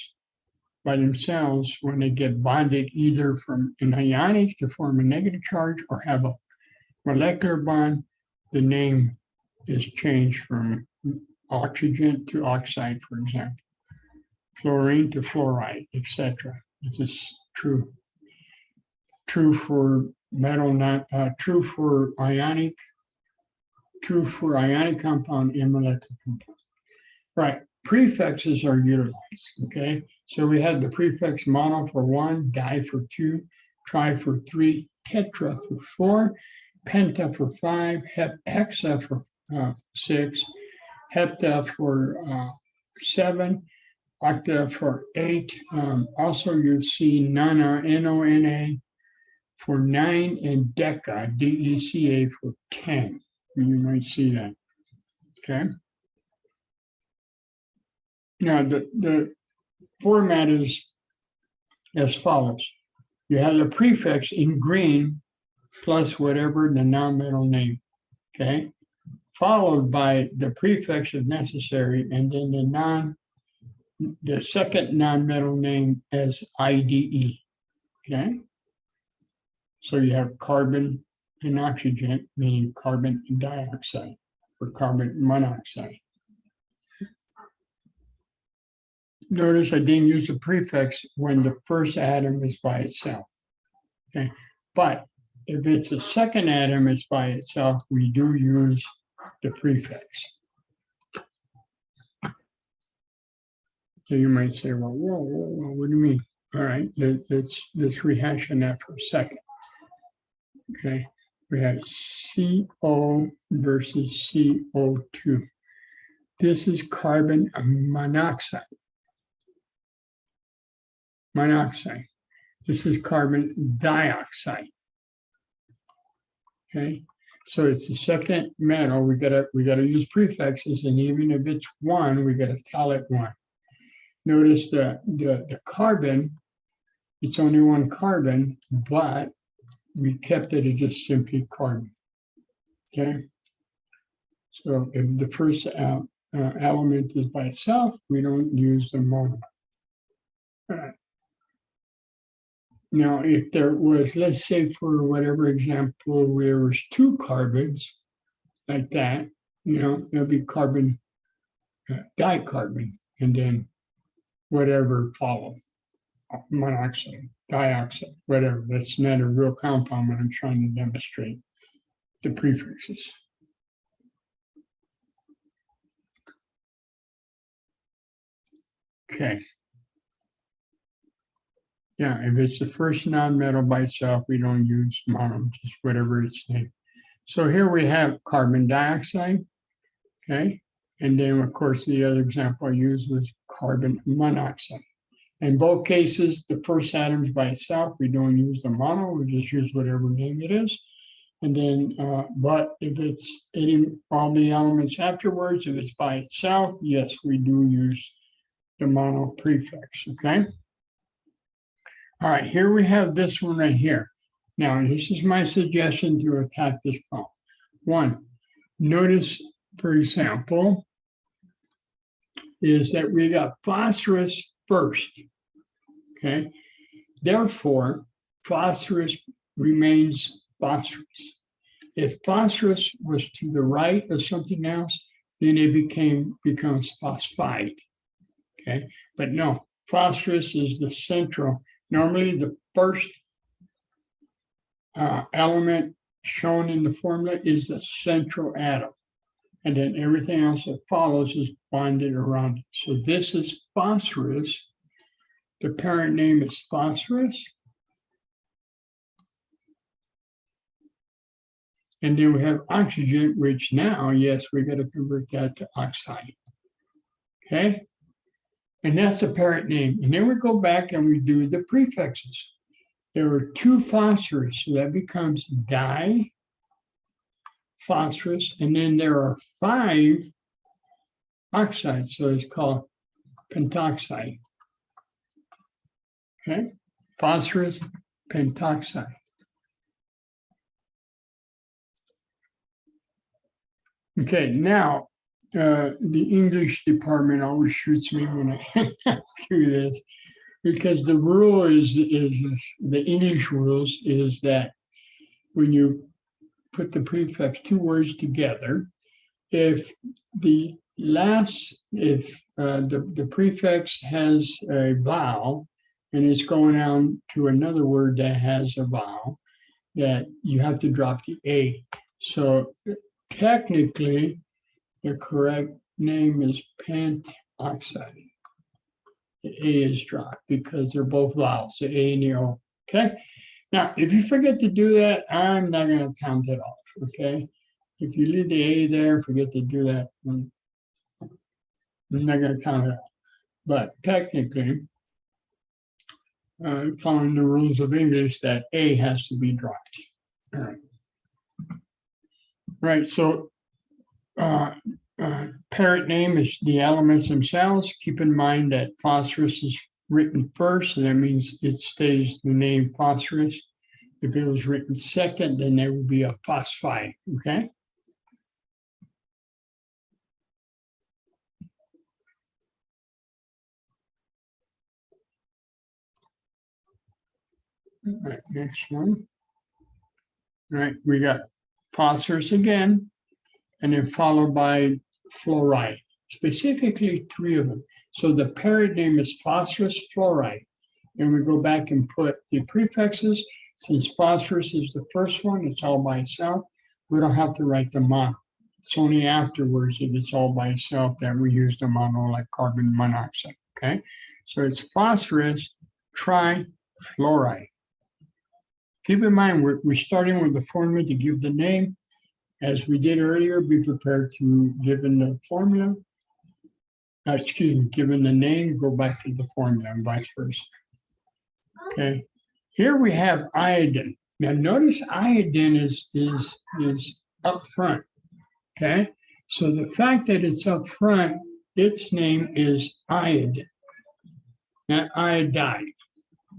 by themselves, when they get bonded either from an ionic to form a negative charge or have a molecular bond, the name is changed from oxygen to oxide, for example, fluorine to fluoride, etc. This is true for metal, not true for ionic compound and molecular compound. Right. Prefixes are utilized. Okay. So we have the prefix mono for 1, di for 2, tri for 3, tetra for 4, penta for 5, hexa for 6, hepta for 7, octa for 8. Also, you see nona, N-O-N-A for 9, and deca, D-E-C-A for 10. You might see that. Okay. Now, the format is as follows. You have the prefix in green plus whatever the nonmetal name, okay? Followed by the prefix if necessary, and then the second nonmetal name as IDE, okay? So you have carbon and oxygen, meaning carbon dioxide or carbon monoxide. Notice I didn't use the prefix when the first atom is by itself. Okay, but if it's a second atom is by itself, we do use the prefix. So you might say, well, whoa, what do you mean? All right, let's rehash on that for a second. Okay, we have CO versus CO2. This is carbon monoxide. This is carbon dioxide. Okay, so it's the second metal. We gotta use prefixes, and even if it's 1, we gotta tell it 1. Notice the carbon, it's only 1 carbon, but we kept it as just simply carbon. Okay, so if the first element is by itself, we don't use the mono. All right. Now, if there was, let's say for whatever example, there was 2 carbons like that, there'll be carbon, dicarbon, and then whatever followed, monoxide, dioxide, whatever. That's not a real compound, but I'm trying to demonstrate the prefixes. Okay. Yeah, if it's the first nonmetal by itself, we don't use mono, just whatever its name. So here we have carbon dioxide, okay? And then, of course, the other example I used was carbon monoxide. In both cases, the first atom's by itself, we don't use the mono, we just use whatever name it is. And then, but if it's all the elements afterwards, if it's by itself, yes, we do use the mono prefix, okay? All right, here we have this one right here. Now, this is my suggestion to attack this problem. 1, notice, for example, is that we got phosphorus first, okay? Therefore, phosphorus remains phosphorus. If phosphorus was to the right of something else, then it becomes phosphide, okay? But no, phosphorus is the central. Normally, the first element shown in the formula is the central atom, and then everything else that follows is bonded around it. So this is phosphorus. The parent name is phosphorus. And then we have oxygen, which now, yes, we got to convert that to oxide. Okay? And that's the parent name. And then we go back and we do the prefixes. There were 2 phosphorus, so that becomes di-phosphorus. And then there are 5 oxides, so it's called pentoxide. Okay? Phosphorus, pentoxide. Okay, now, the English department always shoots me when I do this, because the rule is the English rules is that when you put the prefix two words together, if the prefix has a vowel and it's going on to another word that has a vowel, that you have to drop the A. So technically, the correct name is pentoxide. The A is dropped because they're both vowels, the A and the O. Okay. Now, if you forget to do that, I'm not going to count it off. Okay. If you leave the A there, forget to do that, I'm not going to count it off. But technically, following the rules of English, that A has to be dropped. All right. Right. So, parent name is the elements themselves. Keep in mind that phosphorus is written first, so that means it stays the name phosphorus. If it was written second, then there would be a phosphide. Okay. All right, next one. All right, we got phosphorus again, and then followed by fluoride, specifically three of them. So the parent name is phosphorus fluoride. And we go back and put the prefixes. Since phosphorus is the first one, it's all by itself. We don't have to write the mono. It's only afterwards, if it's all by itself, that we use the mono, like carbon monoxide. Okay, so it's phosphorus trifluoride. Keep in mind, we're starting with the formula to give the name. As we did earlier, be prepared to, given the formula, given the name, go back to the formula and vice versa. Okay, here we have iodine. Now notice iodine is up front. Okay, so the fact that it's up front, its name is iodine, not iodide,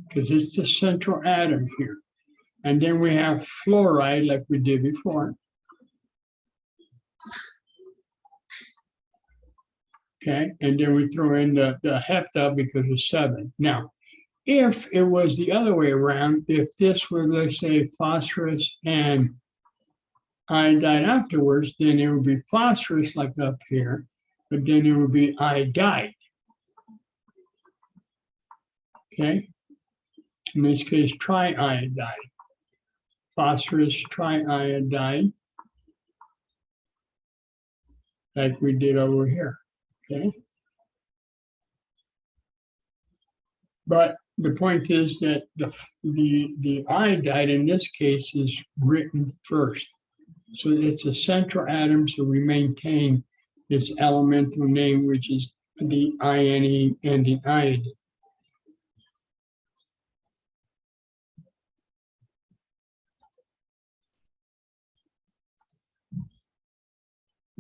because it's the central atom here. And then we have fluoride like we did before. Okay, and then we throw in the hepta because it's 7. Now, if it was the other way around, if this were, let's say, phosphorus and iodide afterwards, then it would be phosphorus like up here, but then it would be iodide. Okay, in this case, triiodide. Phosphorus triiodide, like we did over here. Okay. But the point is that the iodide in this case is written first. So it's a central atom, so we maintain its elemental name, which is the INE and the iodine.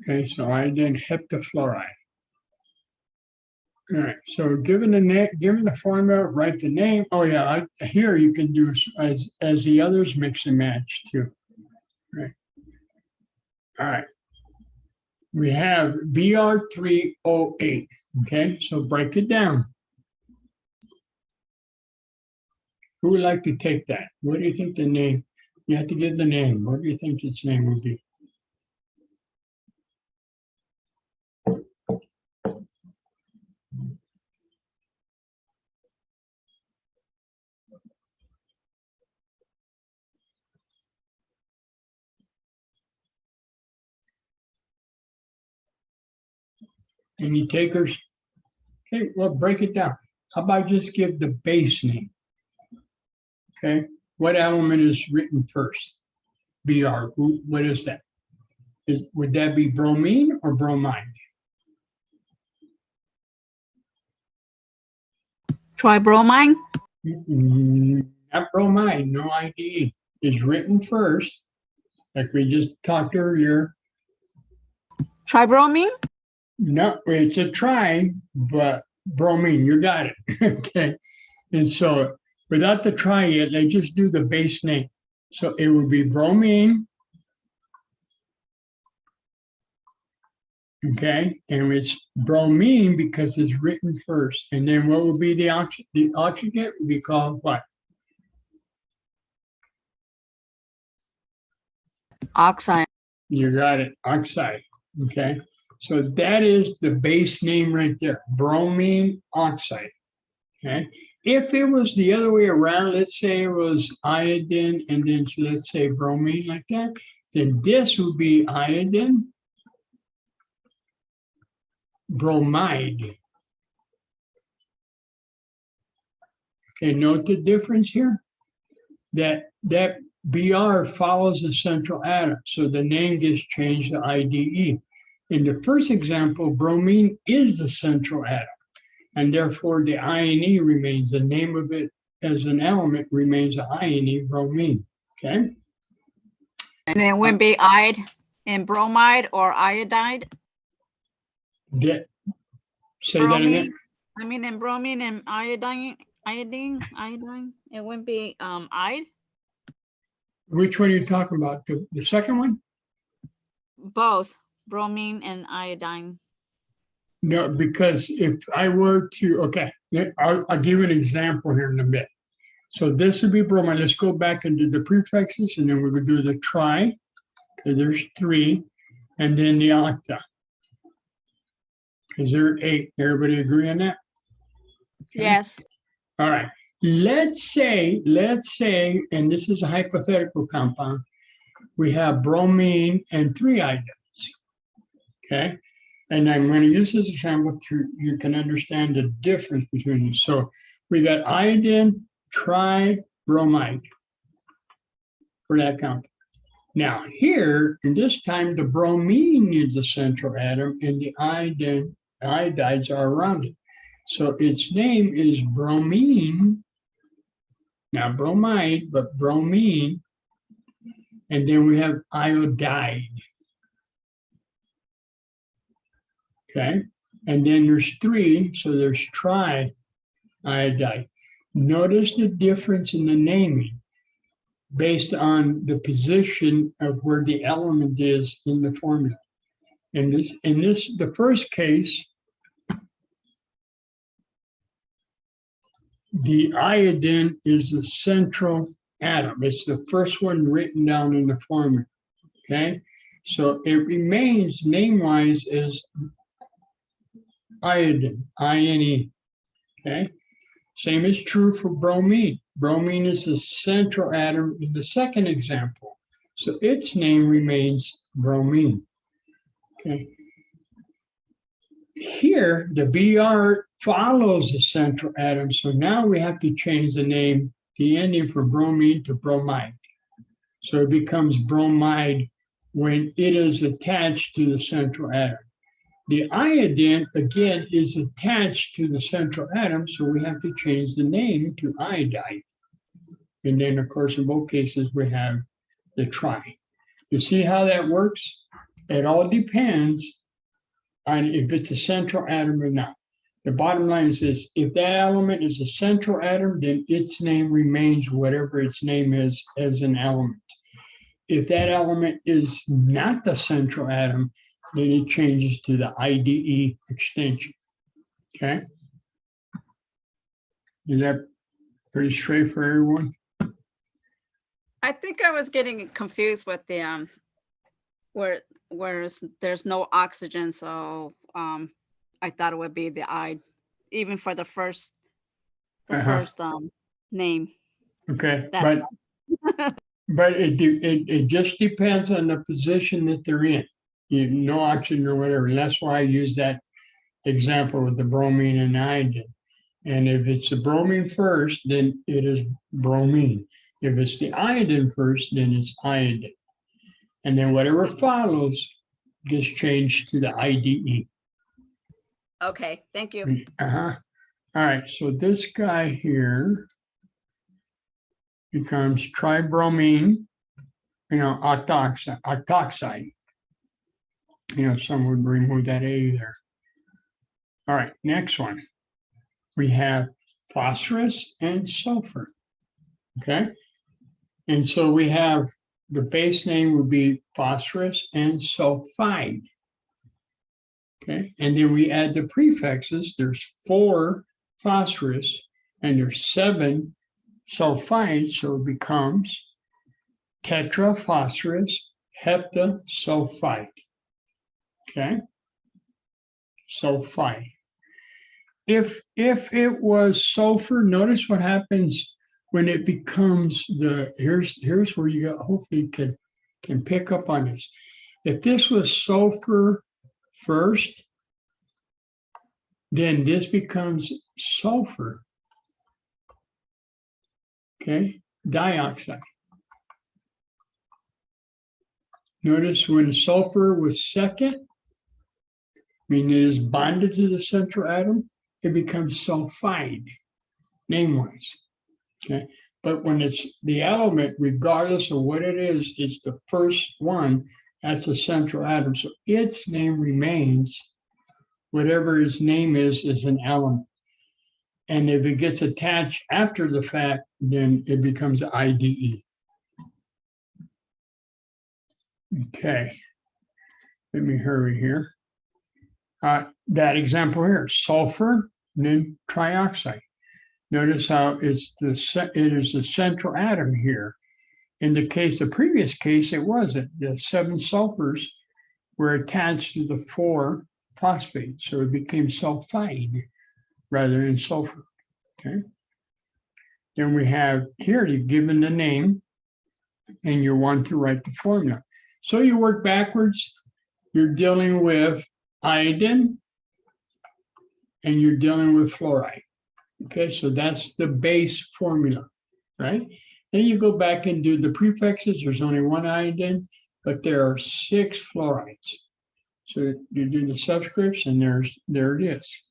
Okay, so iodine heptafluoride. All right, so given the formula, write the name. Oh yeah, here you can do as the others, mix and match too. Right. All right. We have Br308. Okay, so break it down. Who would like to take that? What do you think the name? You have to give the name. What do you think its name would be? Any takers? Okay, well, break it down. How about just give the base name? Okay, what element is written first? Br. What is that? Would that be bromine or bromide? Tribromine? Not bromide, no IDE. Is written first, like we just talked earlier. Tribromine? No, it's a tri, but bromine, you got it. Okay. And so without the tri yet, they just do the base name. So it would be bromine. Okay, and it's bromine because it's written first. And then what would be the oxygen? The oxygen would be called what? Oxide. You got it, oxide. Okay, so that is the base name right there, bromine oxide. Okay, if it was the other way around, let's say it was iodine and then let's say bromine like that, then this would be iodine bromide. Okay, note the difference here. That Br follows the central atom, so the name gets changed to IDE. In the first example, bromine is the central atom, and therefore the INE remains. The name of it as an element remains INE, bromine. Okay. And then it would be iod and bromide or iodide. Say that again. I mean, in bromine and iodine, it wouldn't be iod. Which one are you talking about? The second one? Both bromine and iodine. No, because if I were to, okay, I'll give you an example here in a bit. So this would be bromine. Let's go back and do the prefixes, and then we're going to do the tri, because there's 3, and then the octa, because there are 8. Everybody agree on that? Okay. Yes. All right. Let's say, and this is a hypothetical compound, we have bromine and 3 iodines. Okay. And I'm going to use this example to you can understand the difference between them. So we got iodine, tribromide for that compound. Now here, in this time, the bromine is the central atom and the iodides are around it. So its name is bromine, not bromide, but bromine. And then we have iodide. Okay, and then there's 3, so there's triiodide. Notice the difference in the naming based on the position of where the element is in the formula. In the first case, the iodine is the central atom. It's the first one written down in the formula. Okay, so it remains name-wise as iodine, INE. Okay, same is true for bromine. Bromine is the central atom in the second example, so its name remains bromine. Okay, here the Br follows the central atom, so now we have to change the name, the ending for bromine to bromide. So it becomes bromide when it is attached to the central atom. The iodine, again, is attached to the central atom, so we have to change the name to iodide. And then, of course, in both cases, we have the tri. You see how that works? It all depends on if it's a central atom or not. The bottom line is this: if that element is a central atom, then its name remains whatever its name is as an element. If that element is not the central atom, then it changes to the IDE extension. Okay? Is that pretty straight for everyone? I think I was getting confused with the where there's no oxygen, so I thought it would be the iod, even for the first name. Okay, That's but it just depends on the position that they're in. No oxygen or whatever. And that's why I use that example with the bromine and iodine. And if it's the bromine first, then it is bromine. If it's the iodine first, then it's iodine. And then whatever follows gets changed to the IDE. okay. Thank you. All right, so this guy here becomes tribromine, octoxide. Some would remove that A there. All right, next one. We have phosphorus and sulfur. okay? And so we have the base name would be phosphorus and sulfide. Okay, and then we add the prefixes. There's 4 phosphorus and there's 7 sulfide, so it becomes tetraphosphorus heptasulfide. Okay, sulfide. If it was sulfur, notice what happens when it becomes the, here's where you got, hopefully you can pick up on this. If this was sulfur first, then this becomes sulfur, okay, dioxide. Notice when sulfur was second, meaning it is bonded to the central atom, it becomes sulfide, name-wise, okay? But when it's the element, regardless of what it is, it's the first one, that's the central atom. So its name remains, whatever its name is an element. And if it gets attached after the fact, then it becomes IDE. Okay, let me hurry here. That example here, sulfur, and then trioxide. Notice how it is the central atom here. In the previous case, it wasn't. The 7 sulfurs were attached to the 4 phosphates, so it became sulfide rather than sulfur. Okay. Then we have here, you've given the name, and you want to write the formula. So you work backwards. You're dealing with iodine, and you're dealing with fluoride. Okay, so that's the base formula, right? Then you go back and do the prefixes. There's only 1 iodine, but there are 6 fluorides. So you do the subscripts, and there it is.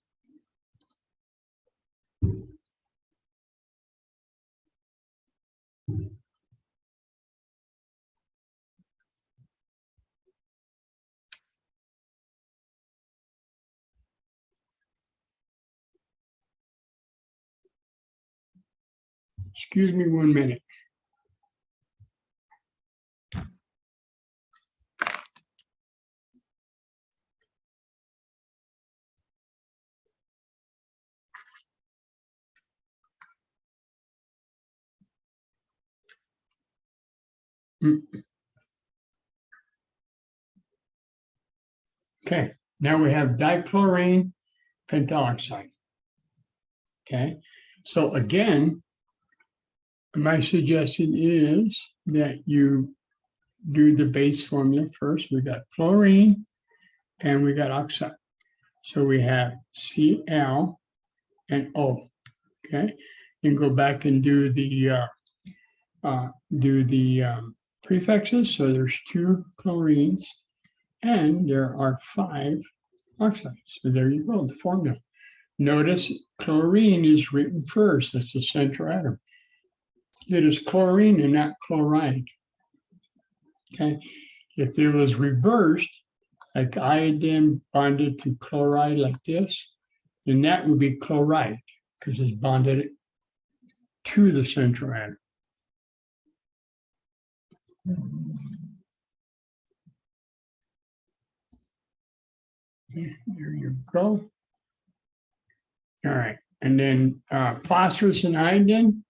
Excuse me 1 minute. Okay, now we have dichlorine pentoxide. Okay, so again, my suggestion is that you do the base formula first. We got chlorine and we got oxide. So we have Cl and O. Okay, you can go back and do the prefixes. So there's 2 chlorines and there are 5 oxides. So there you go, the formula. Notice chlorine is written first. That's the central atom. It is chlorine and not chloride. Okay, if it was reversed, like iodine bonded to chloride like this, then that would be chloride because it's bonded to the central atom. There you go. All right, and then phosphorus and iodine,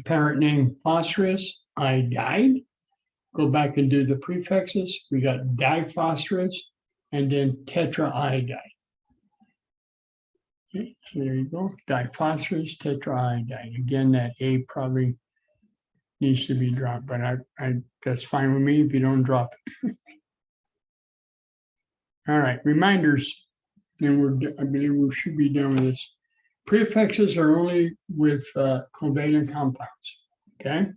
parent name phosphorus, iodide. Go back and do the prefixes. We got diphosphorus and then tetraiodide. Okay, so there you go, diphosphorus, tetraiodide. Again, that A probably needs to be dropped, but that's fine with me if you don't drop it. All right, reminders, and I believe we should be done with this. Prefixes are only with covalent compounds, okay?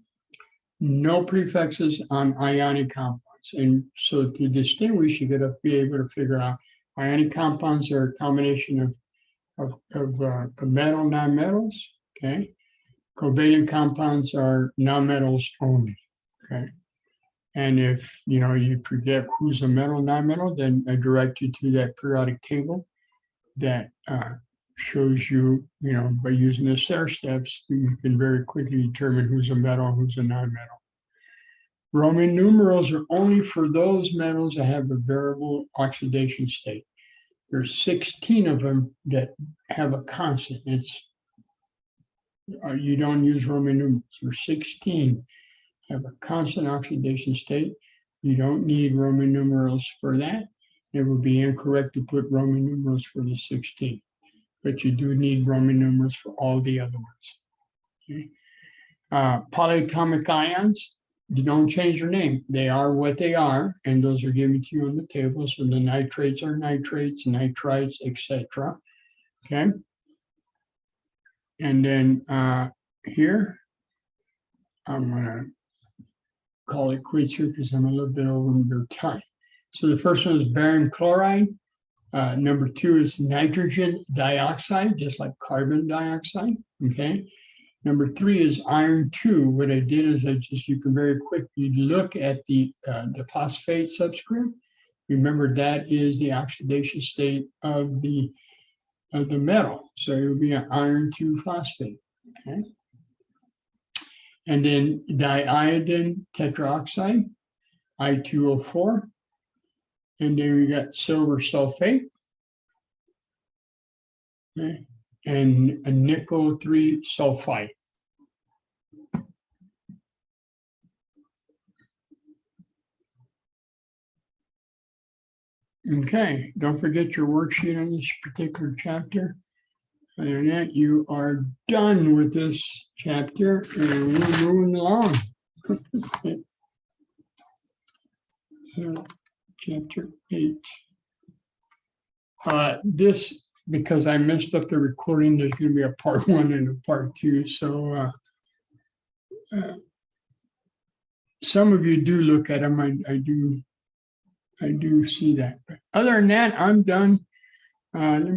No prefixes on ionic compounds. And so to distinguish, you gotta be able to figure out ionic compounds are a combination of metal, nonmetals, okay? Covalent compounds are nonmetals only, okay? And if you forget who's a metal, nonmetal, then I direct you to that periodic table that shows you, by using the stair steps, you can very quickly determine who's a metal, who's a non-metal. Roman numerals are only for those metals that have a variable oxidation state. There's 16 of them that have a constant. You don't use Roman numerals. There's 16 have a constant oxidation state. You don't need Roman numerals for that. It would be incorrect to put Roman numerals for the 16, but you do need Roman numerals for all the other ones. Okay. Polyatomic ions, you don't change their name. They are what they are, and those are given to you on the table. So the nitrates are nitrates, nitrites, etc. Okay. And then here, I'm gonna call it quits here because I'm a little bit over your time. So the first one is barium chloride. Number 2 is nitrogen dioxide, just like carbon dioxide. Okay. Number 3 is iron 2. What I did is you can very quickly look at the phosphate subscript. Remember, that is the oxidation state of the metal. So it would be an iron 2 phosphate. Okay. And then diiodine tetraoxide, I2O4. And then we got silver sulfate. Okay. And a nickel 3 sulfide. Okay, don't forget your worksheet on this particular chapter. Other than that, you are done with this chapter and we're moving along. Chapter 8. This, because I messed up the recording, there's going to be a part 1 and a part 2. So some of you do look at them. I do see that. But other than that, I'm done. Let me